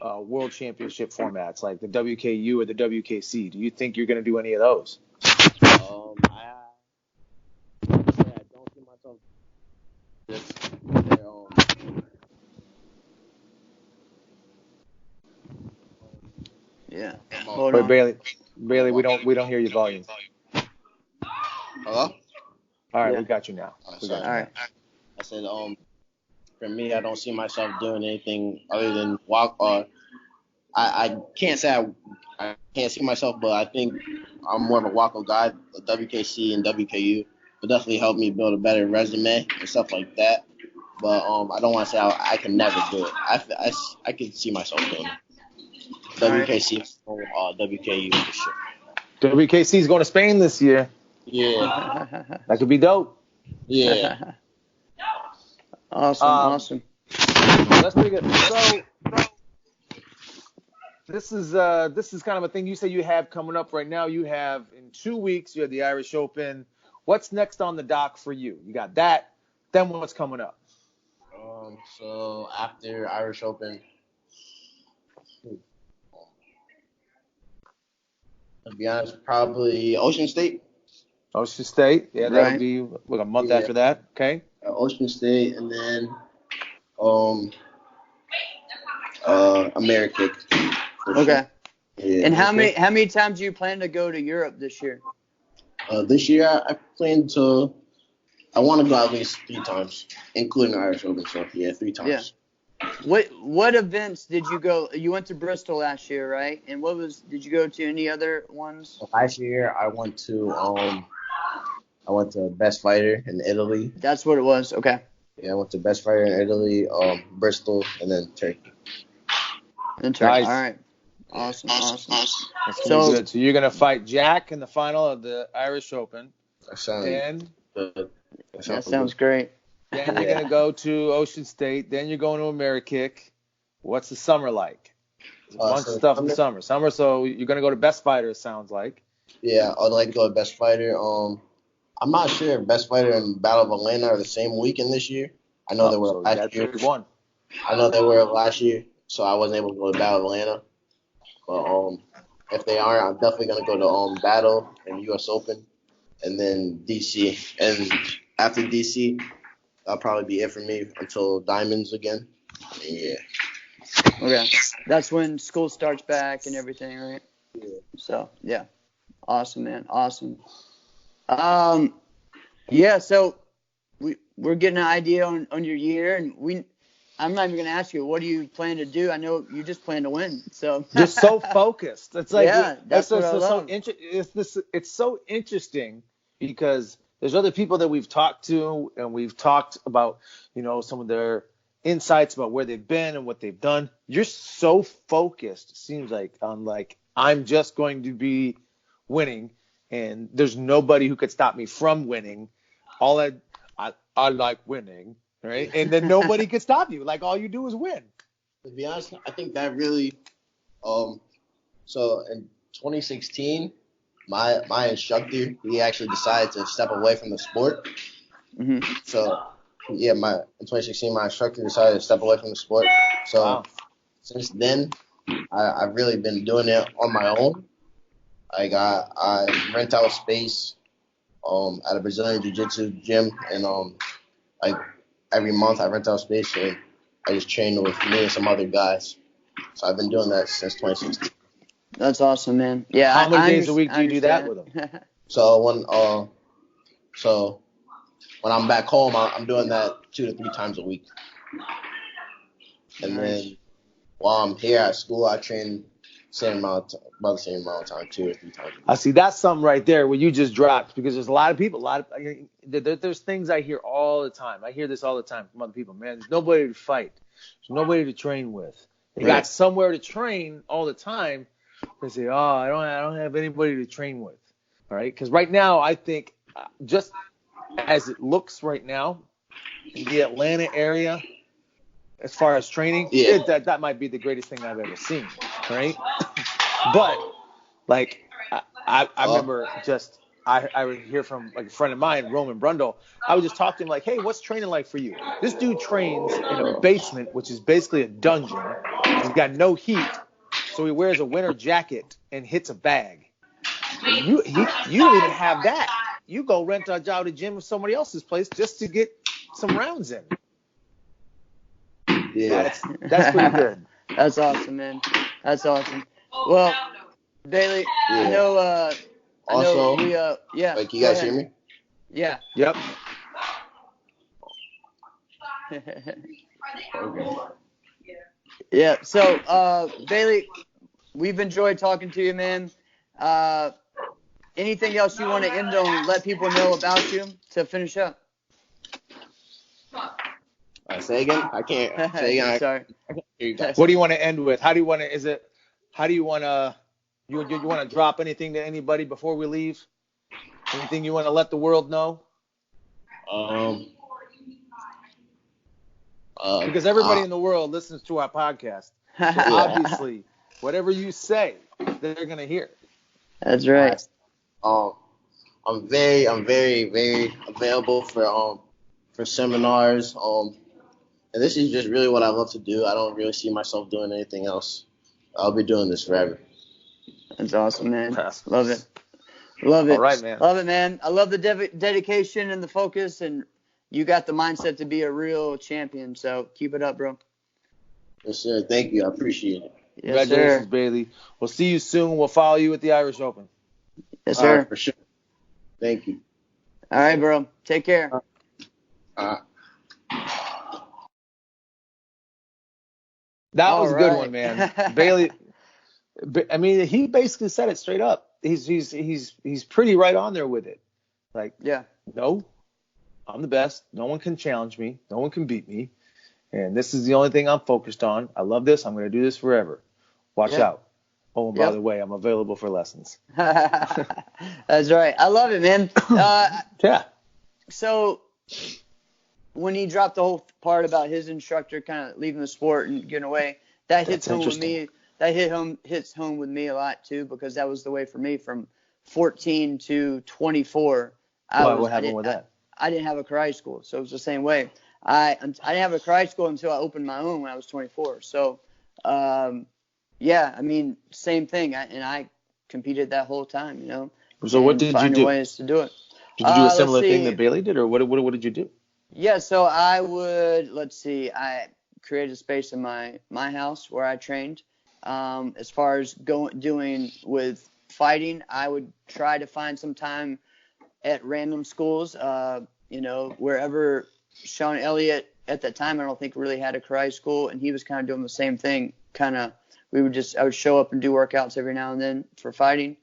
world championship formats like the WKU or the WKC? Do you think you're going to do any of those? I don't see myself. Yeah. Wait, Bailey, we don't hear your volume. Hello? All right, we got you now. All right. I said, for me, I don't see myself doing anything other than walk. I can't say I can't see myself, but I think I'm more of a WAKO guy. The WKC and WKU will definitely help me build a better resume and stuff like that. But I don't want to say I can never do it. I can see myself doing it. WKC or WKU for sure. WKC is going to Spain this year. Yeah. That could be dope. Yeah. Awesome. That's pretty good. So this is kind of a thing you say you have coming up right now. You have in 2 weeks, you have the Irish Open. What's next on the dock for you? You got that. Then what's coming up? So after Irish Open, to be honest, probably Ocean State. Ocean State. Yeah, that'll be like a month after that. Okay. Ocean State, and then America. Okay. Sure. Yeah, and how many times do you plan to go to Europe this year? This year I plan to. I want to go at least 3 times, including Irish Open. So yeah, 3 times. Yeah. What events did you go? You went to Bristol last year, right? And did you go to any other ones? Last year I went to Best Fighter in Italy. That's what it was. Okay. Yeah, I went to Best Fighter in Italy, Bristol, and then Turkey. Nice. All right. Awesome. That's good. So you're gonna fight Jack in the final of the Irish Open. That sounds good. That sounds great. Then you're gonna go to Ocean State. Then you're going to Amerikick. What's the summer like? There's a bunch of stuff in the summer. So you're gonna go to Best Fighter. It sounds like. Yeah, I'd like to go to Best Fighter. I'm not sure if Best Fighter and Battle of Atlanta are the same weekend this year. I know they were last year. I know they were last year, so I wasn't able to go to Battle of Atlanta. But if they aren't, I'm definitely gonna go to Battle and U.S. Open, and then DC. And after DC, that'll probably be it for me until Diamonds again. Yeah. Okay. That's when school starts back and everything, right? Yeah. So yeah. Awesome, man. Awesome. Yeah. So we're getting an idea on your year, and I'm not even going to ask you, what do you plan to do? I know you just plan to win. So just so focused. It's like, that's what I love. It's so interesting because there's other people that we've talked to, and we've talked about, some of their insights about where they've been and what they've done. You're so focused, it seems like, on I'm just going to be winning, and there's nobody who could stop me from winning. I like winning. Right, and then nobody could stop you. All you do is win. To be honest, I think that really. So in 2016, my instructor, he actually decided to step away from the sport. Mm-hmm. So yeah, in 2016, my instructor decided to step away from the sport. So Wow. since then, I've really been doing it on my own. Like I rent out space at a Brazilian Jiu-Jitsu gym, and like every month I rent out space and I just train with me and some other guys. So I've been doing that since 2016. That's awesome, man. Yeah. How many days a week do you do that with them? So when I'm back home, I'm doing that 2 to 3 times a week. And then while I'm here at school, I train about the same amount of time, 2 or 3 times a week. I see. That's something right there where you just dropped, because there's a lot of people, there's things I hear all the time. I hear this all the time from other people. Man, there's nobody to fight. There's nobody to train with. They got somewhere to train all the time. They say, oh, I don't have anybody to train with. All right. Because right now, I think just as it looks right now in the Atlanta area, as far as training, that might be the greatest thing I've ever seen. Right. But like I remember I would hear from like a friend of mine, Roman Brundle. I would just talk to him like, hey, what's training like for you? This dude trains in a basement, which is basically a dungeon. He's got no heat, so he wears a winter jacket and hits a bag. You don't even have that. You go rent a job at a gym at somebody else's place just to get some rounds in. Yeah, that's pretty good. That's awesome, man. That's awesome. Well, Bailey, I know. Also, yeah. Like, you guys hear me? Yeah. Yep. Okay. Yeah. So, Bailey, we've enjoyed talking to you, man. Anything else you want to end on? Let people know about you to finish up. Say again? I can't. Say again. Sorry. I can't hear you guys. What do you want to end with? How do you want to? You want to drop anything to anybody before we leave? Anything you want to let the world know? Because everybody in the world listens to our podcast. So obviously, whatever you say, they're gonna hear. That's right. I'm very, very available for seminars. And this is just really what I love to do. I don't really see myself doing anything else. I'll be doing this forever. That's awesome, man. Love it. Love it. All right, man. Love it, man. I love the dedication and the focus, and you got the mindset to be a real champion. So keep it up, bro. Yes, sir. Thank you. I appreciate it. Yes, Congratulations, sir. Bailey. We'll see you soon. We'll follow you at the Irish Open. Yes, sir. Right, for sure. Thank you. All right, bro. Take care. That was a good one, man. Bailey, I mean, he basically said it straight up. He's pretty right on there with it. Like, no, I'm the best. No one can challenge me. No one can beat me. And this is the only thing I'm focused on. I love this. I'm going to do this forever. Watch out. Oh, and by the way, I'm available for lessons. That's right. I love it, man. Yeah. So when he dropped the whole part about his instructor kind of leaving the sport and getting away, that hits home with me. That hits home with me a lot too, because that was the way for me from 14 to 24. What happened with that? I didn't have a karate school, so it was the same way. I didn't have a karate school until I opened my own when I was 24. So, I mean, same thing. I competed that whole time, you know. So what did you do? Ways to do it. Did you do a similar thing that Bailey did, or what did you do? Yeah, so I would, I created a space in my house where I trained. As far as doing with fighting, I would try to find some time at random schools, wherever. Sean Elliott at that time, I don't think really had a karate school, and he was kind of doing the same thing. I would show up and do workouts every now and then for fighting.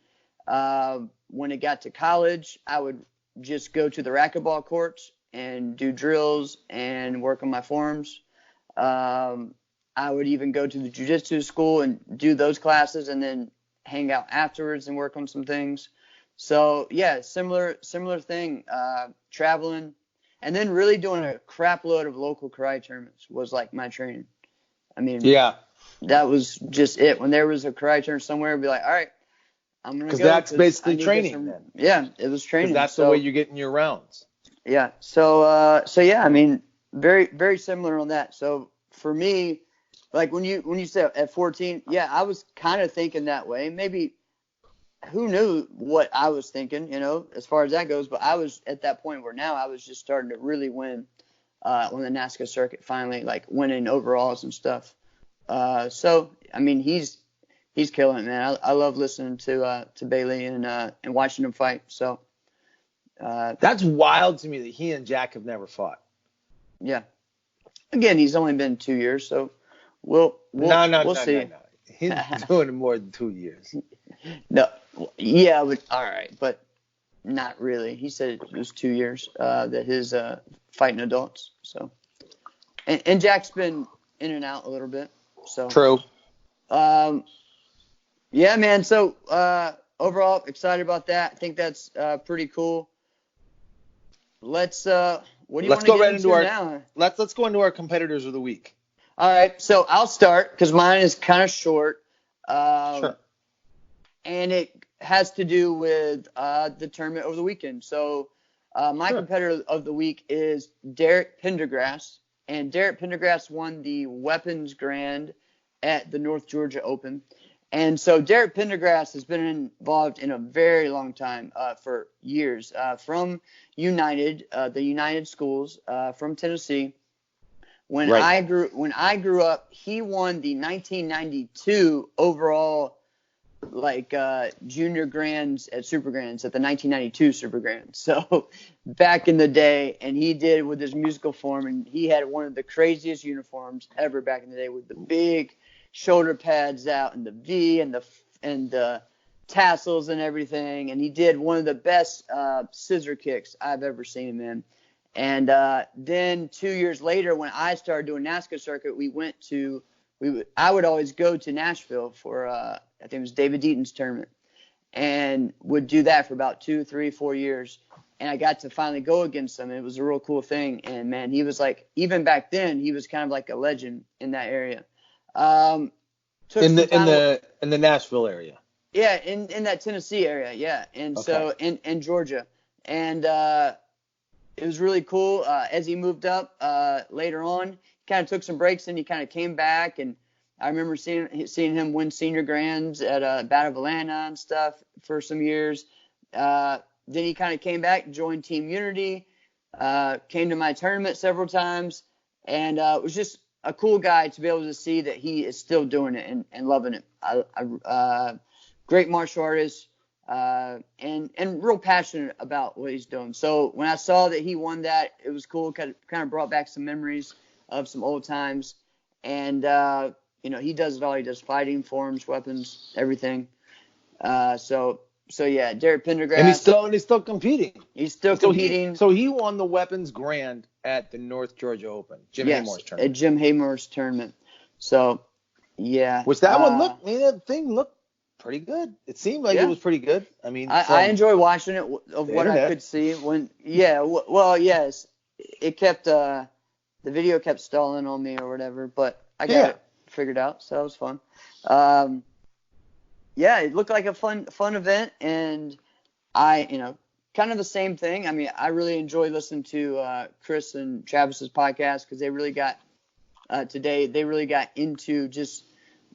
When it got to college, I would just go to the racquetball courts and do drills and work on my forms. I would even go to the jiu-jitsu school and do those classes and then hang out afterwards and work on some things. So, yeah, similar thing, traveling. And then really doing a crap load of local karate tournaments was like my training. I mean, that was just it. When there was a karate tournament somewhere, I'd be like, all right, I'm gonna Because go. that's 'Cause basically I need to get training some- then. Yeah, it was training. Because that's so, the way you're getting your rounds. Yeah. So yeah, I mean, very very similar on that. So for me, like when you said at 14, yeah, I was kind of thinking that way. Maybe who knew what I was thinking, as far as that goes. But I was at that point where now I was just starting to really win on the NASCAR circuit. Finally, like winning overalls and stuff. So I mean, he's killing it, man. I love listening to Bailey and watching him fight. So That's wild to me that he and Jack have never fought. yeah. Again, he's only been 2 years, so we'll see. No. He's doing it more than 2 years. No, yeah, but all right, but not really. He said it was 2 years that his fighting adults. So, and Jack's been in and out a little bit. So True. Yeah, man. So overall, excited about that. I think that's pretty cool. Let's what do you want to get into now? Let's go into our competitors of the week. All right, so I'll start because mine is kind of short. Sure. And it has to do with the tournament over the weekend. So my competitor of the week is Derek Pendergrass, and Derek Pendergrass won the Weapons Grand at the North Georgia Open. And so Derek Pendergrass has been involved in a very long time, for years, from United, the United Schools from Tennessee. When I grew up, he won the 1992 overall junior grands at Super Grands at the 1992 Super Grands. So back in the day, and he did with his musical form, and he had one of the craziest uniforms ever back in the day with the big shoulder pads out and the V and the tassels and everything. And he did one of the best scissor kicks I've ever seen him in. And then 2 years later, when I started doing NASCAR circuit, I would always go to Nashville for I think it was David Deaton's tournament, and would do that for about 2, 3, 4 years. And I got to finally go against him. It was a real cool thing. And man, he was like, even back then, he was kind of like a legend in that area. In the Nashville area. Yeah, in that Tennessee area, yeah. And Okay. So in Georgia. And it was really cool. As he moved up later on, he kind of took some breaks and he kind of came back. And I remember seeing him win senior grands at Battle of Atlanta and stuff for some years. Then he kind of came back, joined Team Unity, came to my tournament several times, and it was just a cool guy to be able to see that he is still doing it and loving it. Great martial artist. And real passionate about what he's doing. So when I saw that he won that, it was cool. Kind of brought back some memories of some old times. And he does it all. He does fighting, forms, weapons, everything. So yeah, Derek Pendergrass. And he's still competing. He's still competing. So he won the Weapons Grand at the North Georgia Open. Haymore's tournament. At Jim Haymore's tournament. So yeah. Which that one looked. That thing looked pretty good. It seemed like it was pretty good. I mean, I enjoy watching it of what I could see yes, it kept the video kept stalling on me or whatever, but I got it figured out, so that was fun. It looked like a fun event, and I kind of the same thing. I mean, I really enjoy listening to Chris and Travis's podcast because they really got into just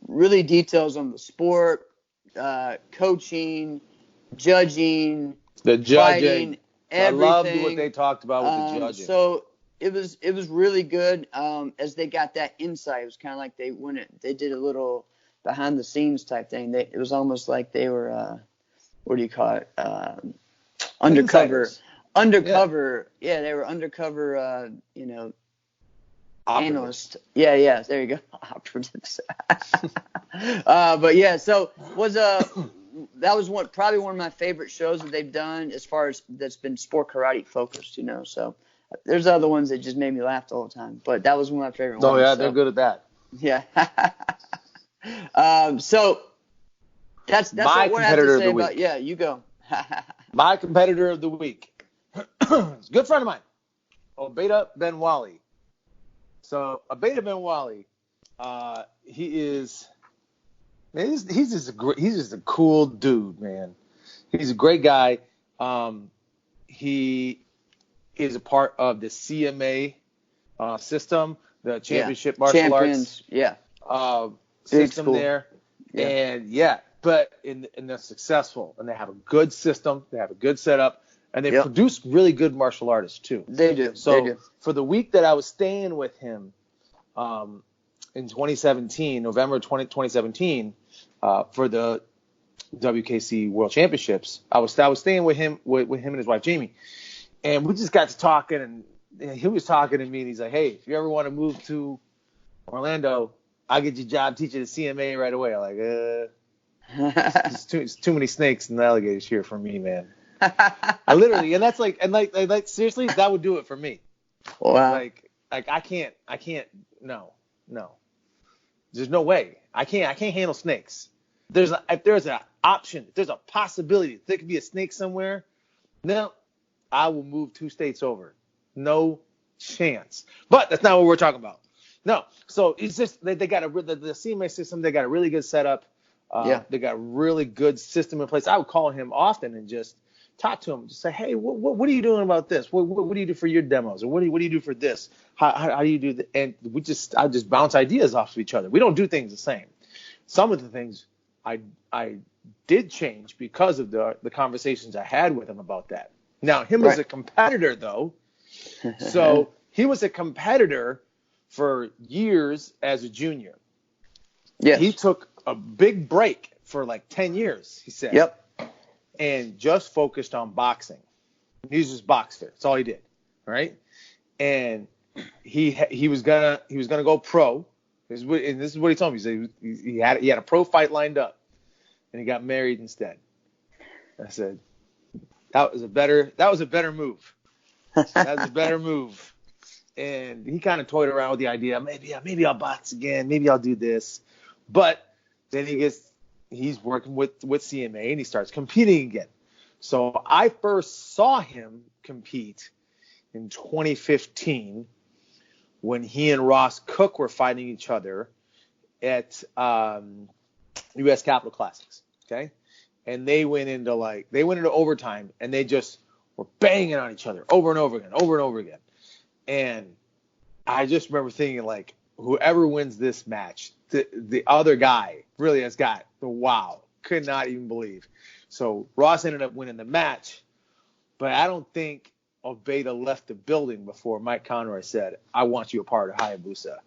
really details on the sport. Coaching, judging, the judging, fighting, everything. I loved what they talked about with the judging. So it was really good. As they got that insight, it was kind of like they did a little behind the scenes type thing. It was almost like they were what do you call it? Undercover. Insiders. Undercover. Yeah, they were undercover. Analyst. Yeah, there you go. Operatives. But yeah, so that was probably one of my favorite shows that they've done as far as that's been sport karate focused, So there's other ones that just made me laugh all the time, but that was one of my favorite ones. Oh yeah, they're good at that. Yeah. So that's my what I have to competitor say of the about. week. Yeah, you go. My competitor of the week. It's a good friend of mine, Abid Benwali. So Abid Benwali, he is Man, he's just a cool dude, man. He's a great guy. He is a part of the CMA system, the Championship Martial Arts system there. Yeah. And but and they're successful, and they have a good system, they have a good setup, and they produce really good martial artists too. They do. So for the week that I was staying with him in 2017, November 2017, for the WKC World Championships, I was staying with him and his wife Jamie, and we just got to talking, and he was talking to me, and he's like, "Hey, if you ever want to move to Orlando, I'll get you a job teaching the CMA right away." I'm like, it's too many snakes and alligators here for me, man. I literally, and that's like seriously, that would do it for me. Wow. Like I can't, no. There's no way. I can't handle snakes. If there's an option, if there's a possibility there could be a snake somewhere, no, I will move 2 states over. No chance. But that's not what we're talking about. No. So it's just they got the CMA system. They got a really good setup. They got a really good system in place. I would call him often and just talk to him. Just say, hey, what are you doing about this? What do you do for your demos? Or what do you do for this? How do you do that? And I just bounce ideas off of each other. We don't do things the same. Some of the things I did change because of the conversations I had with him about that. Now, him as a competitor, though, so he was a competitor for years as a junior. Yes. He took a big break for like 10 years, he said. Yep. And just focused on boxing. He was just boxed there. That's all he did, right? And he was gonna go pro. This is what he told me. He said he had a pro fight lined up, and he got married instead. I said that was a better move. That was a better move. And he kind of toyed around with the idea, maybe I'll box again, maybe I'll do this. But then he's working with CMA, and he starts competing again. So I first saw him compete in 2015 when he and Ross Cook were fighting each other at U.S. Capitol Classics. Okay, and they went into overtime, and they just were banging on each other over and over again. And I just remember thinking, like, whoever wins this match, the other guy really has got the wow. Could not even believe. So Ross ended up winning the match, but I don't think Abida left the building before Mike Conroy said, "I want you a part of Hayabusa."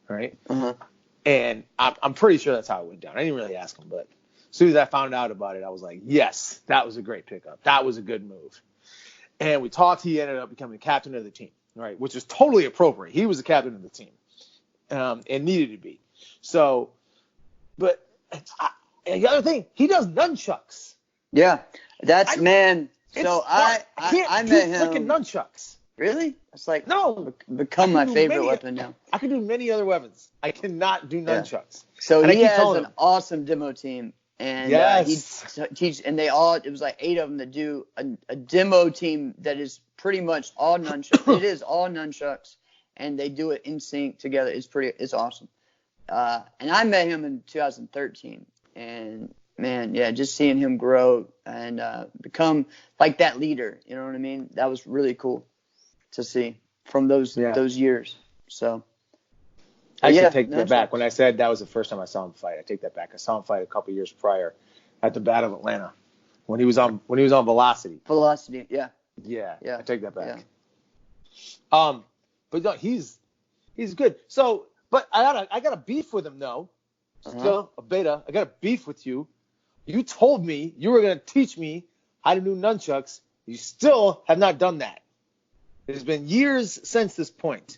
Right? Uh-huh. And I'm pretty sure that's how it went down. I didn't really ask him, but as soon as I found out about it, I was like, yes, that was a great pickup. That was a good move. And we talked. He ended up becoming the captain of the team, right? Which is totally appropriate. He was the captain of the team, and needed to be. So, but and the other thing, he does nunchucks. Yeah, that's man. So I met him. Freaking nunchucks. Really? It's like become my favorite weapon now. I can do many other weapons. I cannot do nunchucks. So and he has an awesome demo team, and he teaches. And it was like 8 of them that do a demo team that is pretty much all nunchucks. It is all nunchucks, and they do it in sync together. It's awesome. And I met him in 2013, and man, yeah, just seeing him grow and become like that leader, you know what I mean? That was really cool to see from those years. So I should take that back. When I said that was the first time I saw him fight, I take that back. I saw him fight a couple years prior at the Battle of Atlanta when he was on Velocity. Velocity, yeah. Yeah. I take that back. Yeah. But no, he's good. So, but I got a beef with him though. Still, Abida, I got a beef with you. You told me you were going to teach me how to do nunchucks. You still have not done that. It's been years since this point.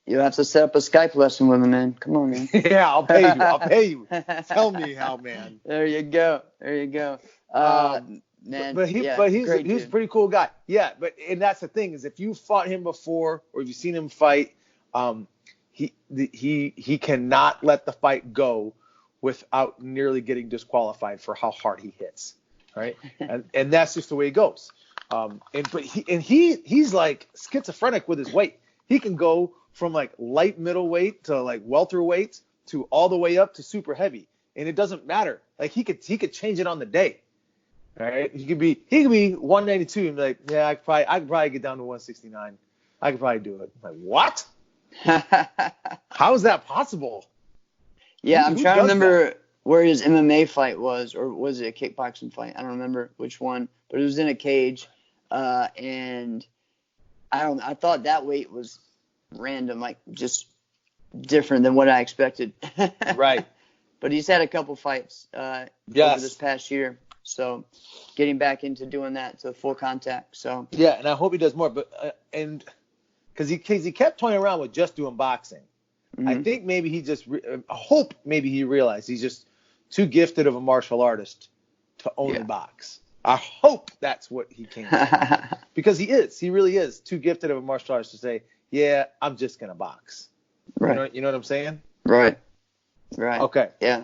You have to set up a Skype lesson with him, man. Come on, man. Yeah, I'll pay you. Tell me how, man. There you go. Man, but he's a pretty cool guy. Yeah, and that's the thing is if you fought him before or if you've seen him fight, he cannot let the fight go without nearly getting disqualified for how hard he hits, right? and that's just the way it goes. He's like schizophrenic with his weight. He can go from like light middleweight to like welterweight to all the way up to super heavy. and it doesn't matter. Like he could change it on the day. All right, he could be 192 and be like, yeah, I could probably get down to 169. I could probably do it. I'm like, what? How is that possible? Yeah, I'm Who trying to does remember that? where his MMA fight was, or was it a kickboxing fight? I don't remember which one, but it was in a cage, and I thought that weight was random, like just different than what I expected. Right. But he's had a couple fights over this past year, so getting back into doing that to full contact. So yeah, and I hope he does more. But and because he kept toying around with just doing boxing. Mm-hmm. I think maybe he just I hope maybe he realized he's just too gifted of a martial artist to only box. I hope that's what he came to. Because he really is too gifted of a martial artist to say, yeah, I'm just gonna box. Right. You know what I'm saying? Right. Okay. Yeah.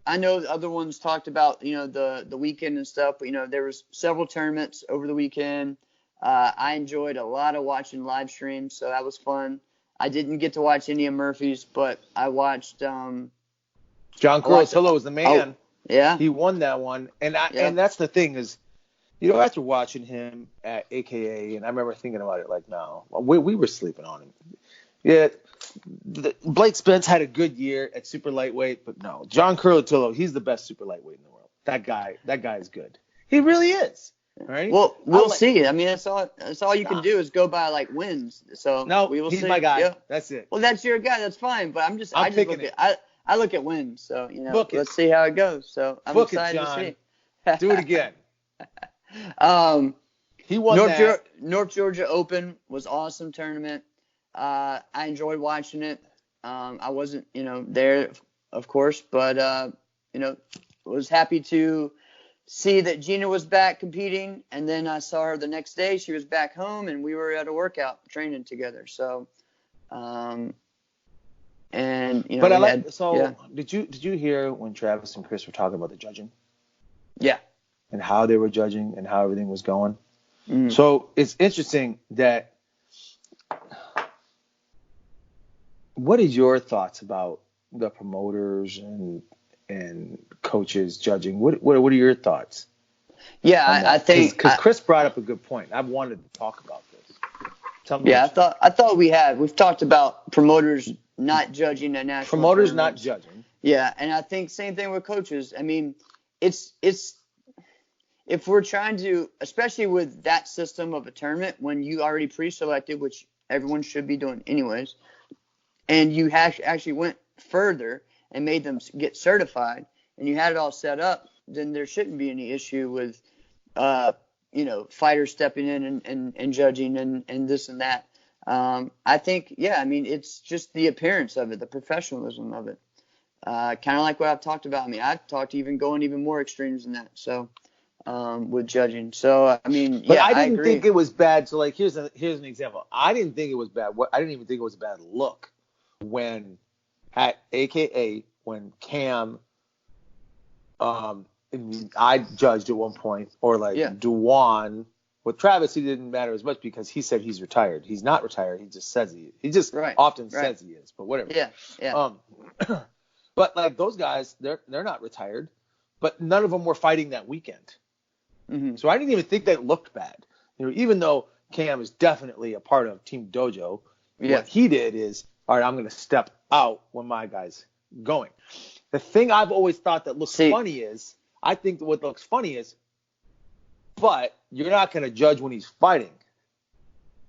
I know the other ones talked about, the weekend and stuff, but, there was several tournaments over the weekend. I enjoyed a lot of watching live streams, so that was fun. I didn't get to watch any of Murphy's, but I watched John Curillo was the man. Oh, yeah. He won that one. And that's the thing is, after watching him at AKA, and I remember thinking about it like, no, we were sleeping on him. Yeah, Blake Spence had a good year at super lightweight, but no, John Curillo, he's the best super lightweight in the world. That guy is good. He really is. Right? Well, we'll see. I mean, that's all you can do is go by like wins. So we will he's see. My guy. Yeah. That's it. Well, that's your guy. That's fine. But I look at wins. So let's see how it goes. So I'm excited to see. Do it again. He won North Georgia Open was awesome tournament. I enjoyed watching it. I wasn't, there, of course, but was happy to see that Gina was back competing, and then I saw her the next day. She was back home, and we were at a workout training together. So, did you hear when Travis and Chris were talking about the judging? Yeah. And how they were judging and how everything was going. Mm. So it's interesting that. What is your thoughts about the promoters and coaches judging? What are your thoughts? Yeah, I think because Chris brought up a good point. I've wanted to talk about this. Tell me. Yeah, I thought we've talked about promoters not judging at national promoters tournaments. Not judging. Yeah, and I think same thing with coaches. I mean, it's if we're trying to, especially with that system of a tournament when you already pre-selected, which everyone should be doing anyways. And you actually went further and made them get certified, and you had it all set up, then there shouldn't be any issue with, fighters stepping in and judging and this and that. I think, it's just the appearance of it, the professionalism of it. Kind of like what I've talked about. I mean, I've talked going even more extremes than that. So, with judging. So, I mean, but I didn't agree. think it was bad. So, like, here's an example. I didn't think it was bad. I didn't even think it was a bad look. When at AKA when Cam I judged at one point, or like Duwan with Travis, he didn't matter as much because he said he's retired. He's not retired. He just says he just often says he is, but whatever. Yeah. But like those guys, they're not retired, but none of them were fighting that weekend. Mm-hmm. So I didn't even think that looked bad. Even though Cam is definitely a part of Team Dojo, what he did is, all right, I'm going to step out when my guy's going. The thing I've always thought that looks funny is, I think that what looks funny is, but you're not going to judge when he's fighting,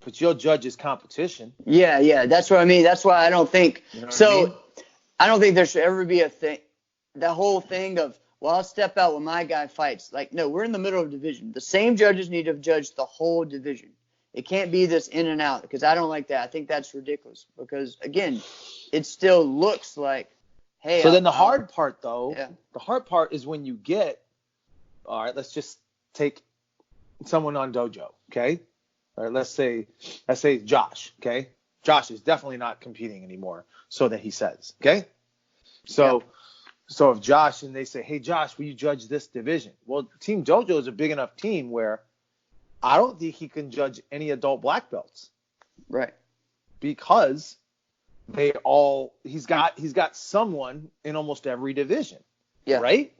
but you'll judge his competition. Yeah, that's what I mean. That's why I don't think I don't think there should ever be a thing, the whole thing of, well, I'll step out when my guy fights. Like, no, we're in the middle of a division. The same judges need to judge the whole division. It can't be this in and out, because I don't like that. I think that's ridiculous because, again, it still looks like, hey. So then the hard part, though, the hard part is when you get, all right, let's just take someone on Dojo, okay? All right, let's say Josh, okay? Josh is definitely not competing anymore, so that he says, okay? So if Josh, and they say, hey, Josh, will you judge this division? Well, Team Dojo is a big enough team where I don't think he can judge any adult black belts. Right. Because he's got someone in almost every division. Yeah. Right?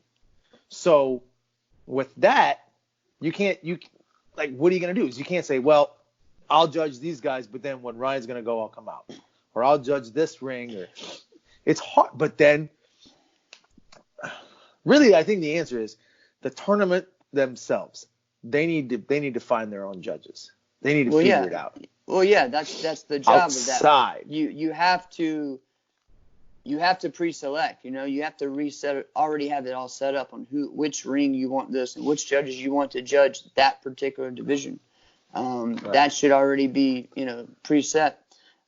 So with that, what are you going to do? Is you can't say, well, I'll judge these guys, but then when Ryan's going to go, I'll come out. Or I'll judge this ring. Or it's hard. But then, really, I think the answer is the tournament themselves. They need to find their own judges. They need to figure it out. Well, yeah, that's the job outside. of that. You have to pre-select. You have to already have it all set up on which ring you want this and which judges you want to judge that particular division. Right. That should already be preset.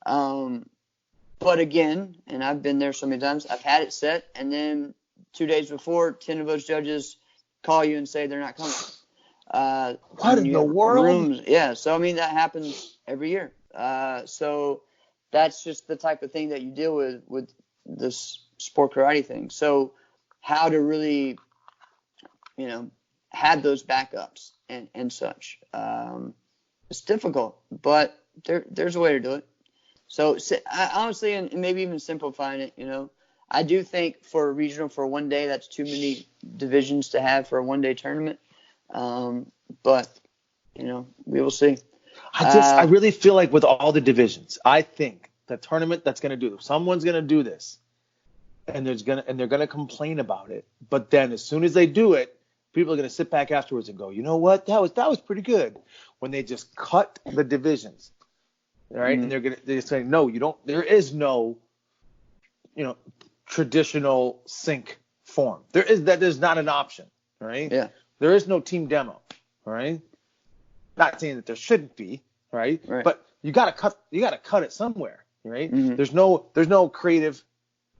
But again, and I've been there so many times, I've had it set, and then 2 days before, 10 of those judges call you and say they're not coming. What in the world? Rooms, yeah, so I mean that happens every year. So that's just the type of thing that you deal with this sport karate thing. So how to really, have those backups and such. It's difficult, but there's a way to do it. So honestly, and maybe even simplifying it, I do think for a regional for one day, that's too many divisions to have for a one-day tournament. But we will see. I really feel like with all the divisions, I think the tournament that's going to do, someone's going to do this, and they're going to complain about it. But then as soon as they do it, people are going to sit back afterwards and go, you know what, that was pretty good. When they just cut the divisions, all right, and they're saying no, you don't. There is no, traditional sync form. There's not an option, all right? Yeah. There is no team demo, all right? Not saying that there shouldn't be, right? But you gotta cut it somewhere, right? Mm-hmm. There's no creative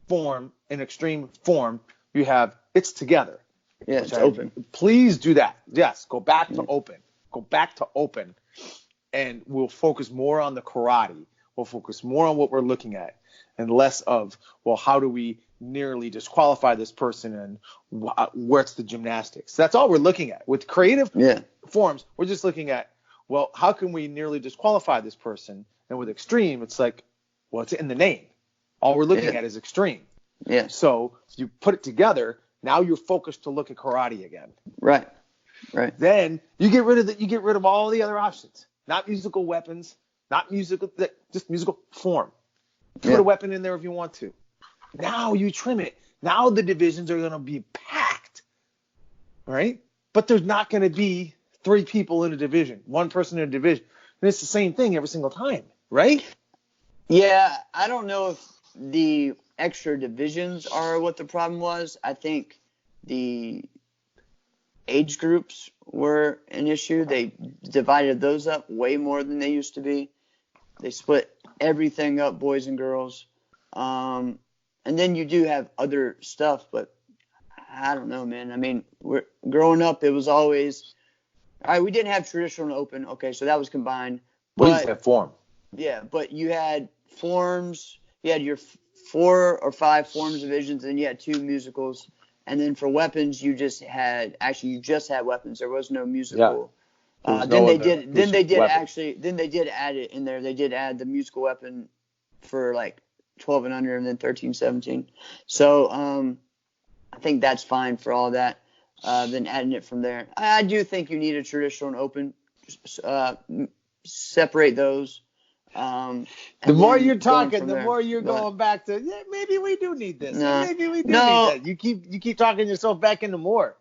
form and extreme form. You have it's together. Yeah, it's open. Please do that. Yes, go back to open. Go back to open, and we'll focus more on the karate. We'll focus more on what we're looking at, and less of, well, how do we nearly disqualify this person and where's the gymnastics? That's all we're looking at. With creative forms, we're just looking at, well, how can we nearly disqualify this person? And with extreme, it's like, well, it's in the name. All we're looking at is extreme. Yeah. So if you put it together, now you're focused to look at karate again. Right. Then you get rid of all the other options. Not musical weapons, just musical form. Put a weapon in there if you want to. Now you trim it. Now the divisions are going to be packed, right? But there's not going to be 3 people in a division, 1 person in a division. And it's the same thing every single time, right? Yeah, I don't know if the extra divisions are what the problem was. I think the age groups were an issue. They divided those up way more than they used to be. They split everything up, boys and girls. And then you do have other stuff, but I don't know, man. I mean, growing up, it was always, all right, we didn't have traditional open. Okay, so that was combined. We used to have form. Yeah, but you had forms. You had your 4 or 5 forms divisions, and you had 2 musicals. And then for weapons, you just had weapons. There was no musical. Yeah. Then they did add it in there. They did add the musical weapon for like 12 and under, and then 13, 17. So I think that's fine for all that. Then adding it from there. I do think you need a traditional and open. Separate those. The more you're talking, the more you're going back to, maybe we do need this. Maybe we do need that. You keep talking yourself back into more.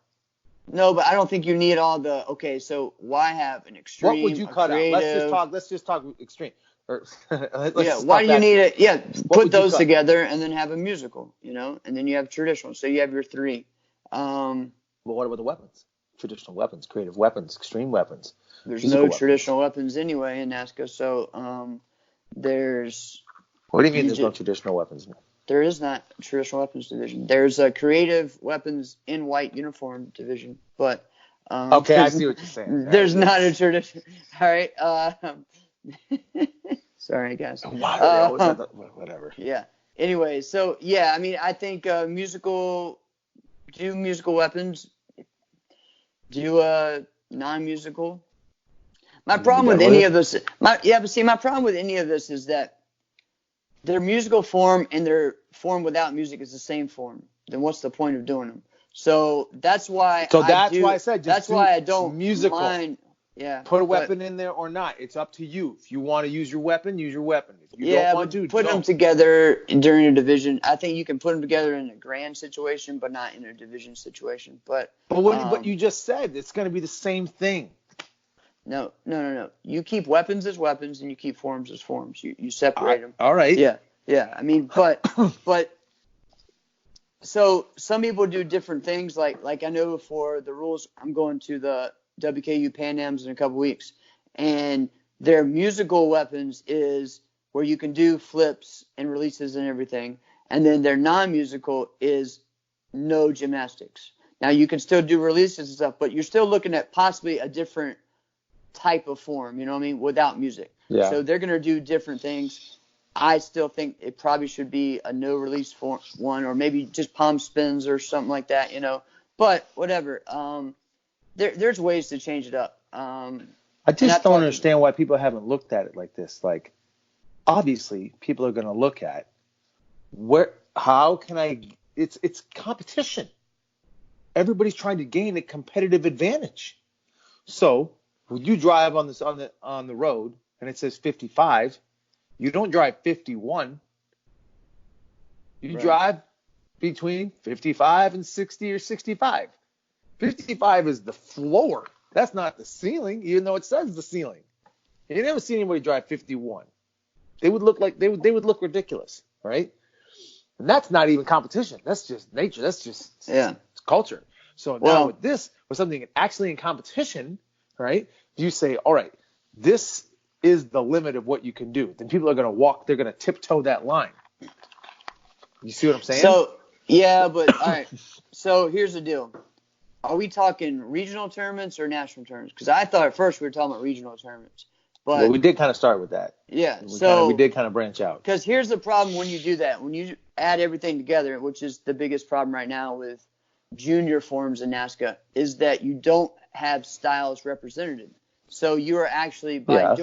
No, but I don't think you need all the, okay, so why have an extreme? What would you cut creative, out? Let's just talk extreme. Why do you need it? Yeah, put those together and then have a musical, and then you have traditional. So you have your 3. Well, what about the weapons? Traditional weapons, creative weapons, extreme weapons. There's no traditional weapons anyway in NASCA, so there's. What do you mean there's no traditional weapons? There is not a traditional weapons division. There's a creative weapons in white uniform division, but. Okay, I see what you're saying. There's not a tradition. All right. Sorry, guys. Whatever. Yeah. Anyway, so yeah, I mean, I think musical weapons. Do non-musical. My problem with any of this, my problem with any of this is that their musical form and their form without music is the same form. Then what's the point of doing them? So that's why. Why I said that's why I don't musical. mind. Yeah. Put a weapon in there or not. It's up to you. If you want to use your weapon, use your weapon. If you don't want to, put them together during a division. I think you can put them together in a grand situation, but not in a division situation. But what you just said, it's going to be the same thing. No. You keep weapons as weapons, and you keep forms as forms. You separate them. All right. Yeah. I mean, but so some people do different things. Like I know for the rules, I'm going to the WKU Pan Ams in a couple weeks, and their musical weapons is where you can do flips and releases and everything, and then their non-musical is no gymnastics. Now you can still do releases and stuff, but you're still looking at possibly a different type of form, you know what I mean, without music. Yeah. So they're going to do different things. I still think it probably should be a no release one, or maybe just palm spins or something like that, you know, but whatever. There's ways to change it up. I just don't understand why people haven't looked at it like this. Like, obviously, people are going to look at it's competition. Everybody's trying to gain a competitive advantage. So when you drive on the road and it says 55, you don't drive 51. You drive between 55 and 60 or 65. 55 is the floor. That's not the ceiling, even though it says the ceiling. You never see anybody drive 51. They would look like they would look ridiculous, right? And that's not even competition. That's just nature. That's just it's culture. So now with something actually in competition, right? You say, all right, this is the limit of what you can do. Then people are going to walk. They're going to tiptoe that line. You see what I'm saying? So yeah, but all right. So here's the deal. Are we talking regional tournaments or national tournaments? Because I thought at first we were talking about regional tournaments. But we did kind of start with that. Yeah. We did kind of branch out. Because here's the problem when you do that. When you add everything together, which is the biggest problem right now with junior forms in NASCA, is that you don't have styles represented. So you are actually, by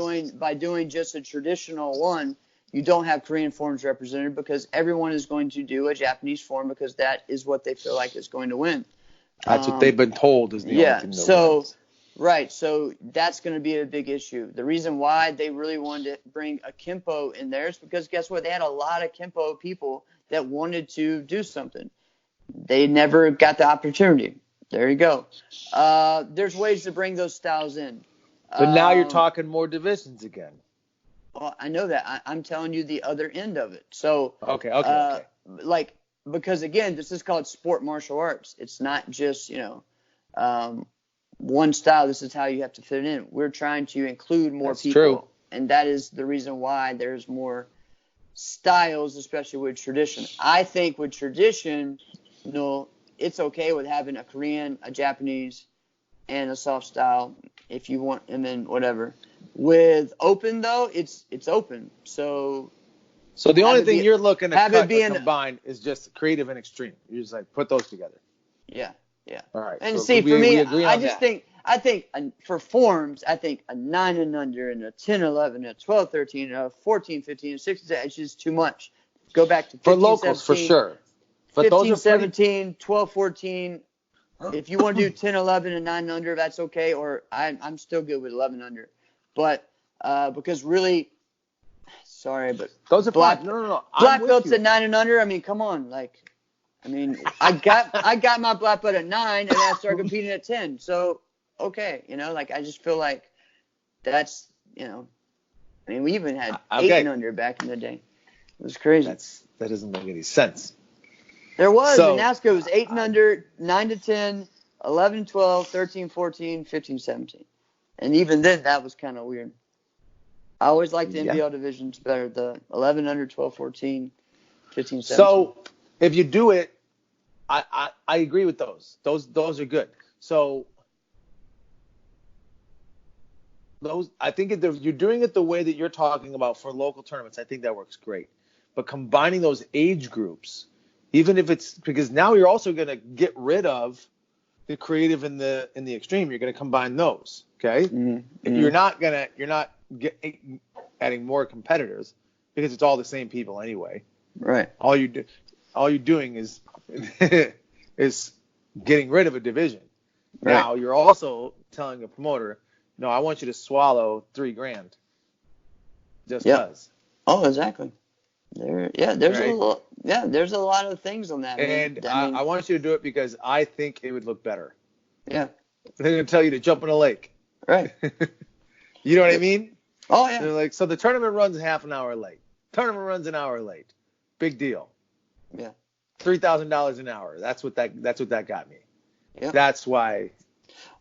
doing just a traditional one, you don't have Korean forms represented because everyone is going to do a Japanese form because that is what they feel like is going to win. That's what they've been told is the only thing that wins. Right, so that's going to be a big issue. The reason why they really wanted to bring a Kempo in there is because guess what? They had a lot of Kempo people that wanted to do something. They never got the opportunity. There you go. There's ways to bring those styles in. But now you're talking more divisions again. Well, I know that. I'm telling you the other end of it. So Okay. Because again, this is called sport martial arts. It's not just, one style. This is how you have to fit it in. We're trying to include more people. True. And that is the reason why there's more styles, especially with tradition. I think with tradition, it's okay with having a Korean, a Japanese, and a soft style if you want, and then whatever. With open though, it's open. So the only thing you're looking at combine is just creative and extreme. You just like put those together. Yeah. All right. And see, for me, I think for forms, I think a 9 and under and a 10, 11, a 12, 13, a 14, 15, a 16, it's just too much. Go back to 15, for locals 17, for sure. But 15, 17, 12, 14. If you want to do 10, 11, and 9 and under, that's okay. Or I'm still good with 11 under. But because really, sorry, but those are black. No. Black belts at 9 and under. I mean, come on, I got my black belt at 9 and I started competing at 10. So okay, I just feel like that's we even had 8 and under back in the day. It was crazy. That doesn't make any sense. There was in NASCA, it was 8 and under, 9 to 10, 11, 12, 13, 14, 15, 17. And even then, that was kind of weird. I always liked the NBL divisions better, the 11 under, 12, 14, 15, 17. So if you do it, I agree with those. Those are good. So I think if you're doing it the way that you're talking about for local tournaments, I think that works great. But combining those age groups, even if it's because now you're also going to get rid of the creative and the extreme. You're going to combine those. Okay. Mm-hmm. You're not adding more competitors. because it's all the same people anyway. Right. All you're doing is is getting rid of a division. Right. Now you're also telling a promoter, no, I want you to swallow $3,000 just because. Oh, exactly. There's Right? there's a lot of things on that. And man. I want you to do it because I think it would look better. Yeah. They're going to tell you to jump in a lake. Right. You know what I mean? Oh yeah. They're like, so the tournament runs half an hour late. Tournament runs an hour late. Big deal. Yeah. $3,000 an hour. That's what that got me. Yeah. That's why.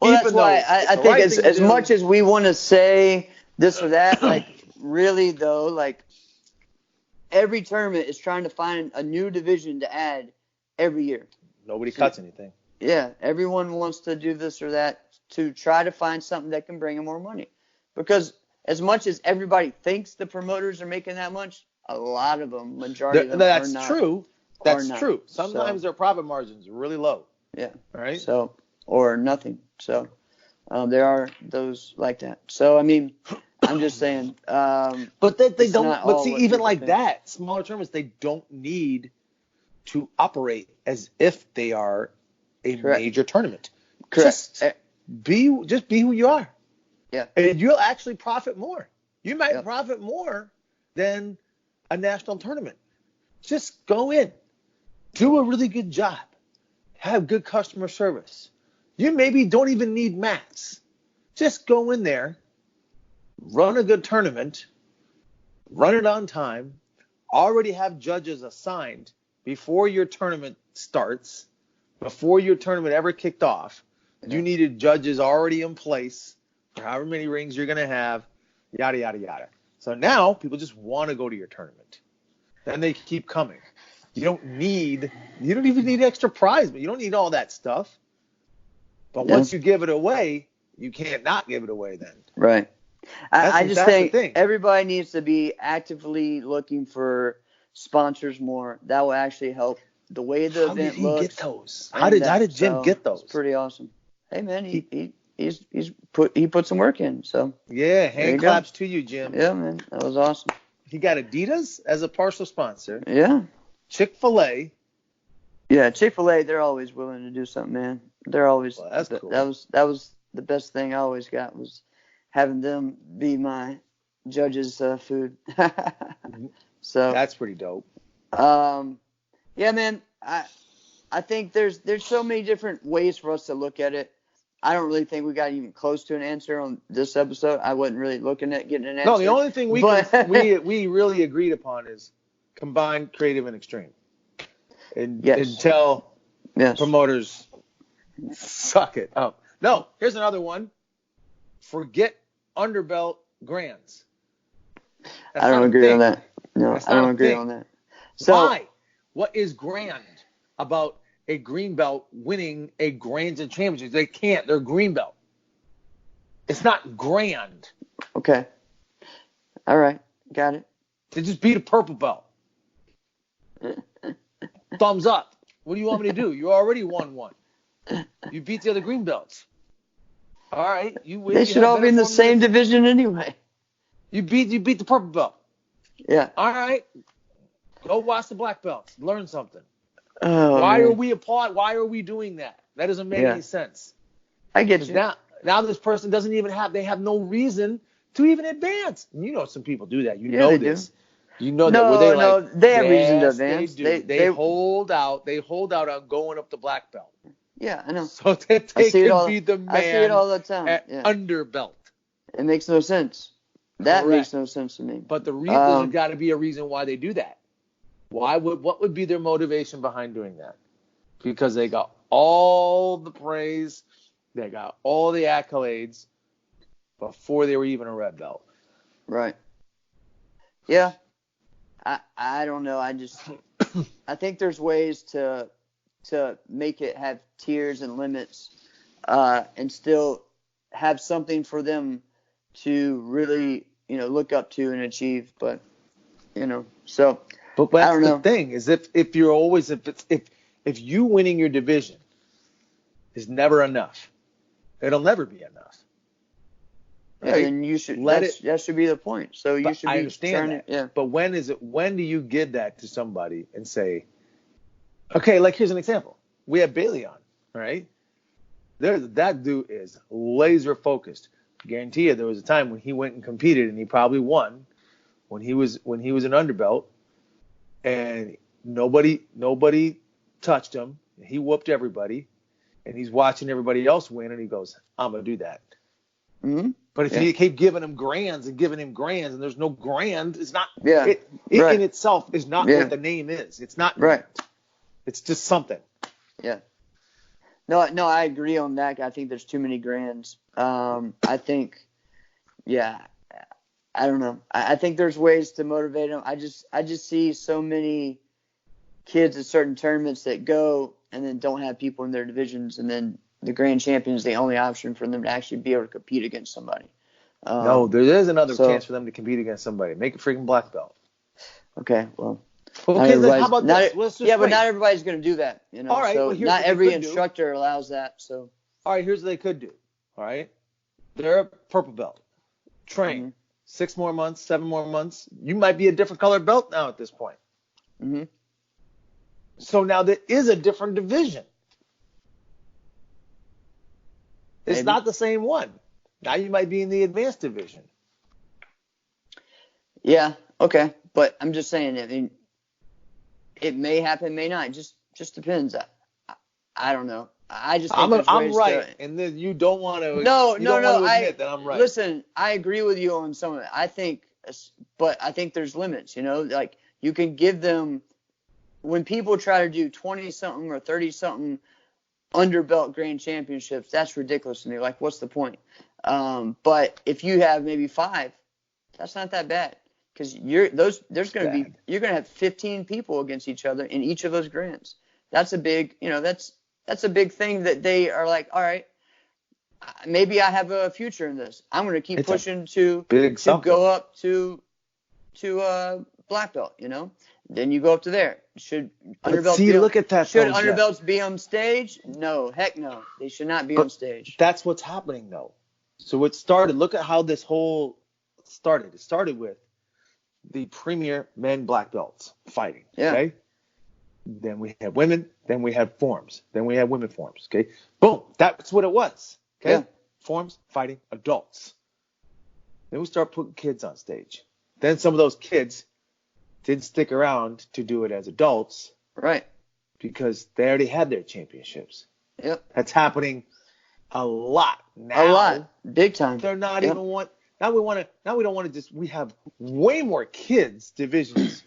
Well, that's why I think as much as we want to say this or that, like really though, like every tournament is trying to find a new division to add every year. Nobody cuts anything. Yeah, everyone wants to do this or that to try to find something that can bring them more money. Because as much as everybody thinks the promoters are making that much, a lot of them, majority of them are not. True. That's true. Sometimes their profit margins are really low. Yeah. Right? So, or nothing. So, there are those like that. So, I mean, I'm just saying. But they don't. But see, even like think. that, smaller tournaments, they don't need to operate as if they are a major tournament. Correct. Just be who you are. Yeah. And you'll actually profit more. You might profit more than a national tournament. Just go in, do a really good job, have good customer service. You maybe don't even need mats. Just go in there, run a good tournament, run it on time, already have judges assigned before your tournament starts, before your tournament ever kicked off. You needed judges already in place for however many rings you're going to have, yada, yada, yada. So now people just want to go to your tournament. Then they keep coming. You don't even need extra prize, but you don't need all that stuff. But once you give it away, you can't not give it away then. Right. I just think thing. Everybody needs to be actively looking for sponsors more. That will actually help the way the event looks. How did he get those? How did Jim get those? It's pretty awesome. Hey man, he put some work in. So yeah, hand claps to you, Jim. Yeah, man, that was awesome. He got Adidas as a partial sponsor. Yeah. Chick-fil-A. Yeah, Chick-fil-A, they're always willing to do something, man. They're always. Well, that's cool. That was the best thing I always got was having them be my judges' food. So that's pretty dope. Yeah, man. I think there's so many different ways for us to look at it. I don't really think we got even close to an answer on this episode. I wasn't really looking at getting an answer. No, the only thing we really agreed upon is combine creative and extreme. And tell promoters, suck it up. No, here's another one. Forget underbelt grands. I don't agree on that. No, I don't agree on that. So, why? What is grand about a green belt winning a Grands and Championships? They can't. They're green belt. It's not grand. Okay. All right. Got it. They just beat a purple belt. Thumbs up. What do you want me to do? You already won one. You beat the other green belts. All right. You win. They should all be in the same division anyway. You beat the purple belt. Yeah. All right. Go watch the black belts. Learn something. Oh, why man. are we applaud? Why are we doing that? That doesn't make any sense. I get you. Now this person doesn't even they have no reason to even advance. You know some people do that. You know they this. Do. You know no, that. No, they have reason to advance. They hold out. They hold out on going up the black belt. Yeah, I know. So that they can be the man I see it all the time. at underbelt. It makes no sense. That makes no sense to me. But there's got to be a reason why they do that. What would be their motivation behind doing that? Because they got all the praise, they got all the accolades before they were even a red belt. Right. Yeah. I don't know. I think there's ways to make it have tiers and limits, and still have something for them to really, look up to and achieve. But, so. But that's the thing is if you winning your division is never enough, it'll never be enough. right? Yeah, then you should that should be the point. So you should be I understand that. Yeah. But when do you give that to somebody and say, okay, like here's an example. We have Bailey on, right? That dude is laser focused. Guarantee you there was a time when he went and competed and he probably won when he was an underbelt and nobody touched him. He whooped everybody and he's watching everybody else win and he goes, I'm gonna do that. Mm-hmm. But if you keep giving him grands and there's no grand, it's not. Yeah. It right. in itself is not what the name is. It's not. Right. It's just something. Yeah. No, I agree on that. I think there's too many grands. I think, I don't know. I think there's ways to motivate them. I just see so many kids at certain tournaments that go and then don't have people in their divisions, and then the grand champion is the only option for them to actually be able to compete against somebody. No, there is another chance for them to compete against somebody. Make a freaking black belt. Okay, well. Okay, then how about this? But not everybody's going to do that. All right, so not every instructor allows that. So. All right, here's what they could do. All right, they're a purple belt. Train. Mm-hmm. 6 more months, 7 more months. You might be a different colored belt now at this point. Mm-hmm. So now there is a different division. It's not the same one. Now you might be in the advanced division. Yeah, okay. But I'm just saying, I mean, it may happen, may not. It just depends. I don't know. I just think I'm right, and then you don't want to. No. Admit that I'm right. Listen, I agree with you on some of it. But I think there's limits. Like you can give them when people try to do 20-something or 30-something underbelt grand championships. That's ridiculous to me. Like, what's the point? But if you have maybe 5, that's not that bad. Because you're going to have 15 people against each other in each of those grands. That's a big, that's a big thing that they are like, all right, maybe I have a future in this. I'm going to keep pushing to go up to black belt. Then you go up to there. Should underbelts be on stage? No, heck no. They should not be on stage. That's what's happening though. So it started. Look at how this whole started. It started with the premier men black belts fighting. Yeah. Okay. Then we had women. Then we had forms. Then we had women forms. Okay. Boom. That's what it was. Okay. Yeah. Forms fighting adults. Then we start putting kids on stage. Then some of those kids didn't stick around to do it as adults. Right. Because they already had their championships. Yep. That's happening a lot now. A lot. Big time. They're not even want. Now we don't want to just. We have way more kids divisions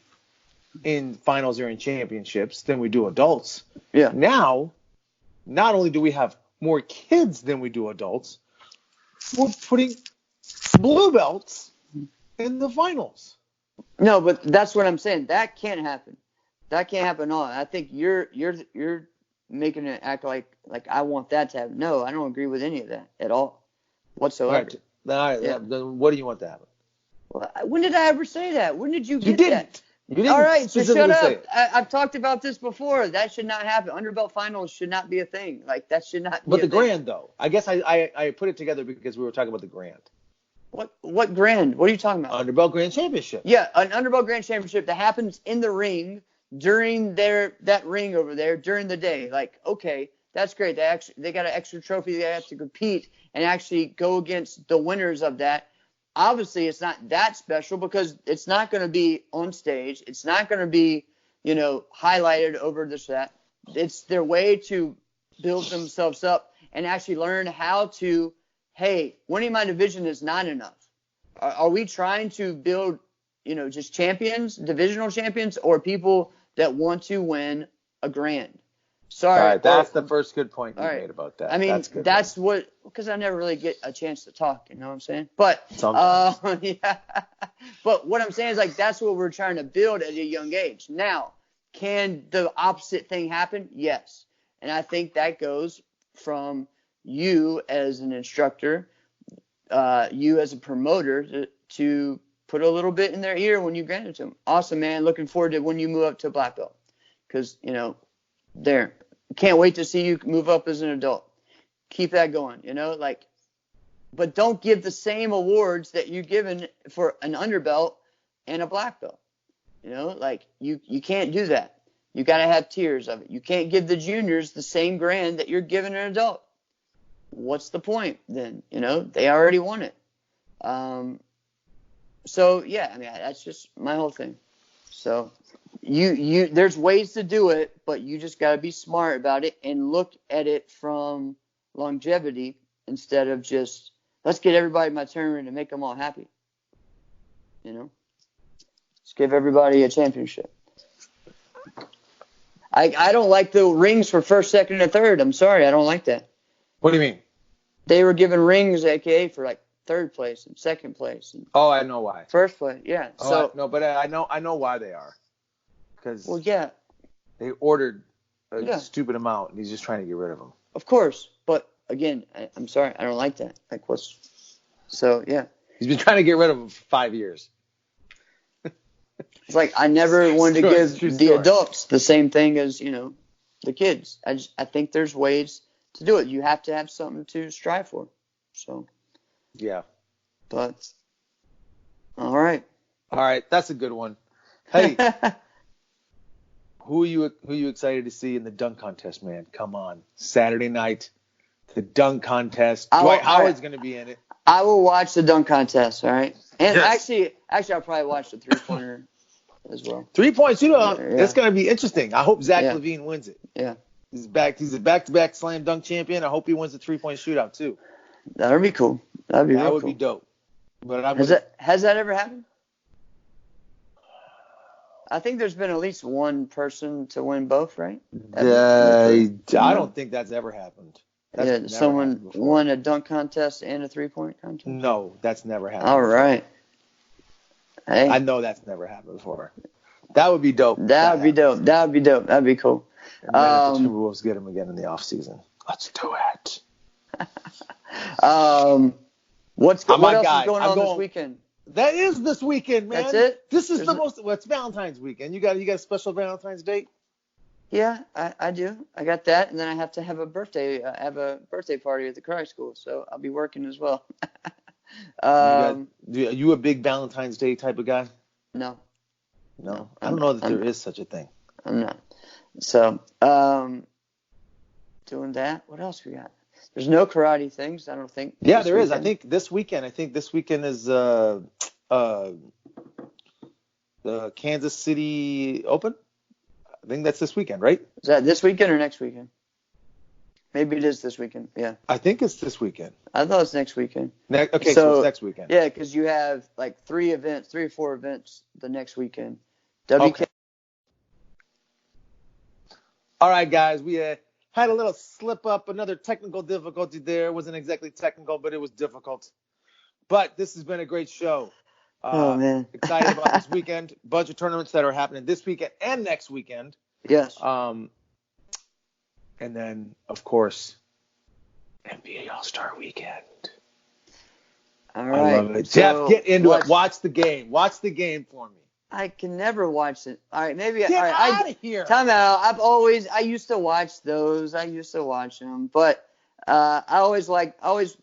in finals or in championships than we do adults. Yeah. Now, not only do we have more kids than we do adults, we're putting blue belts in the finals. No, but that's what I'm saying. That can't happen. That can't happen at all. I think you're making it act like I want that to happen. No, I don't agree with any of that at all whatsoever. All right. Then what do you want to happen? Well, when did I ever say that? When did you get that? You didn't. All right, so shut up. Say it. I've talked about this before. That should not happen. Underbelt finals should not be a thing. Like that should not be But the grand though. I guess I put it together because we were talking about the grand. What grand? What are you talking about? Underbelt Grand Championship. Yeah, an Underbelt Grand Championship that happens in the ring during that ring over there during the day. Like, okay, that's great. They got an extra trophy. They have to compete and actually go against the winners of that. Obviously, it's not that special because it's not going to be on stage. It's not going to be, highlighted over this that. It's their way to build themselves up and actually learn how to. Hey, winning my division is not enough. Are we trying to build, just champions, divisional champions, or people that want to win a grand? Sorry. All right, that's the first good point you made about that. I mean, that's what, because I never really get a chance to talk, you know what I'm saying? But, yeah. But what I'm saying is, that's what we're trying to build at a young age. Now, can the opposite thing happen? Yes. And I think that goes from you as an instructor, you as a promoter to put a little bit in their ear when you grant it to them. Awesome, man. Looking forward to when you move up to black belt. Because, can't wait to see you move up as an adult. Keep that going, but don't give the same awards that you're given for an underbelt and a black belt. You know, like you can't do that. You got to have tiers of it. You can't give the juniors the same grand that you're giving an adult. What's the point then? You know, they already won it. So yeah, I mean, that's just my whole thing. So there's ways to do it, but you just got to be smart about it and look at it from longevity instead of just, let's get everybody in my tournament and make them all happy. You know? Just give everybody a championship. I don't like the rings for first, second, and third. I'm sorry, I don't like that. What do you mean? They were giving rings, aka for like third place and second place. And Oh, I know why. first place, yeah. Oh, but I know why they are. Because Yeah, they ordered a Yeah. stupid amount, and he's just trying to get rid of them. of course. But again, I'm sorry, I don't like that. Like so yeah. He's been trying to get rid of them for 5 years. It's like I never wanted to give True the story. adults the same thing as, the kids. I think there's ways to do it. You have to have something to strive for. So, Yeah. but all right. All right, that's a good one. Hey, who are you excited to see in the dunk contest, man? Come on, Saturday night, the dunk contest. Dwight Howard's going to be in it. I will watch the dunk contest. All right. And Yes. actually, I'll probably watch the 3-pointer as well. 3-point shootout. Yeah. It's going to be interesting. I hope Zach Yeah. LaVine wins it. Yeah, He's a back-to-back slam dunk champion. I hope he wins the 3-point shootout too. that would be cool. That'd be That real would cool. be dope. But Has that ever happened? I think there's been at least one person to win both, right? I don't think that's ever happened. That's never someone happened before. won a dunk contest and a 3-point contest. No, that's never happened. All right. Hey, I know that's never happened before. That would be dope. that would be dope. That would be dope. That'd be cool. And then if the Timberwolves get him again in the offseason. Let's do it. What my else guy. is going I'm on this going- weekend? That is this weekend, man. That's it? This is There's it's Valentine's weekend. You got a special Valentine's date? Yeah, I do. I got that, and then I have to have a birthday party at the karate school, so I'll be working as well. Are you a big Valentine's Day type of guy? No, No. I don't know that there is such a thing. I'm not. So, doing that. What else we got? There's no karate things, I don't think. Yeah, this there is. weekend. I think this weekend is the Kansas City Open. I think that's this weekend, right? Is that this weekend or next weekend? Maybe it is this weekend. Yeah. I think it's this weekend. I thought it was next weekend. Okay, so it's next weekend. Yeah, because you have like 3 or 4 events the next weekend. WK. Okay. All right, guys, we had a little slip up, another technical difficulty there. It wasn't exactly technical, but it was difficult. But this has been a great show. Oh, man. Excited about this weekend. Bunch of tournaments that are happening this weekend and next weekend. Yes. And then, of course, NBA All-Star Weekend. All right. I love it. So Jeff, get into it. Watch the game. Watch the game for me. I can never watch it. All right, maybe. Get all right, out of here. Time out. I used to watch those. I used to watch them, but I always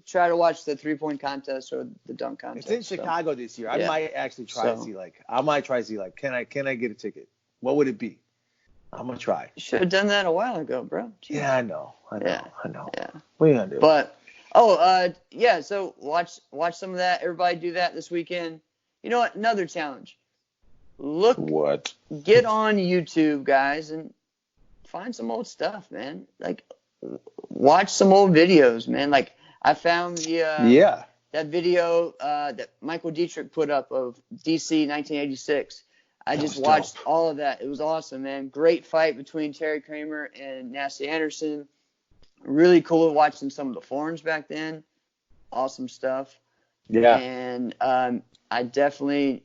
try to watch the 3-point contest or the dunk contest. It's in Chicago this year. I yeah. might actually try to see can I get a ticket? What would it be? I'm gonna try. You should have done that a while ago, bro. Jeez. Yeah, I know. Yeah. What are you gonna do? But yeah. So watch some of that. Everybody do that this weekend. You know what? Another challenge. What? Get on YouTube, guys, and find some old stuff, man. Like, watch some old videos, man. Like, I found that video that Michael Dietrich put up of DC 1986. I just watched all of that. It was awesome, man. Great fight between Terry Kramer and Nasty Anderson. Really cool watching some of the forums back then. Awesome stuff. Yeah. And I definitely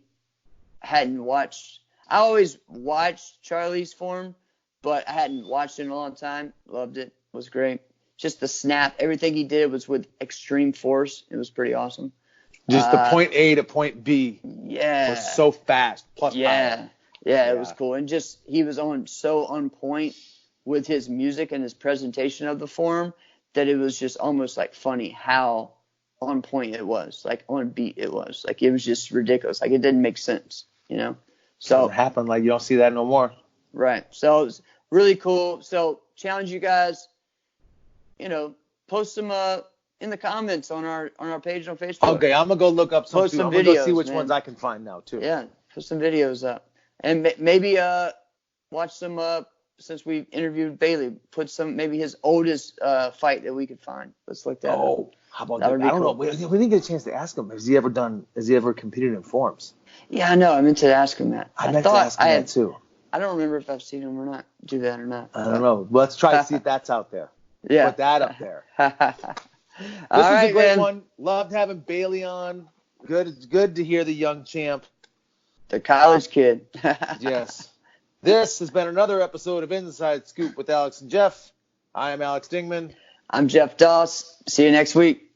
hadn't watched. I always watched Charlie's form, but I hadn't watched it in a long time. Loved it. It was great. Just the snap. Everything he did was with extreme force. It was pretty awesome. Just the point A to point B. Yeah. Was so fast. Plus Yeah, power. it was cool. And just he was on point with his music and his presentation of the form that it was just almost like funny how on point it was, like on beat it was. Like it was just ridiculous. Like it didn't make sense, you know? So Doesn't happen. Like you don't see that no more. right. So it was really cool. So challenge you guys, you know, post them in the comments on our page on Facebook. Okay, I'm gonna go look up some Post too. some I'm gonna go see videos, which man. ones I can find now too. Yeah, put some videos up, and maybe watch some. Since we interviewed Bailey, put some maybe his oldest fight that we could find. Let's look that up. Oh, how about That that? would be I don't cool. know. We didn't get a chance to ask him. Has he ever competed in forums? Yeah, I know. I meant to ask him that. I meant to ask him that too. I don't remember if I've seen him or not. Do that or not. I don't know. Let's try to see if that's out there. Yeah. Put that up there. All This was right, a great man. one. Loved having Bailey on. Good to hear the young champ. The college kid. Yes. This has been another episode of Inside Scoop with Alex and Jeff. I am Alex Dingman. I'm Jeff Doss. See you next week.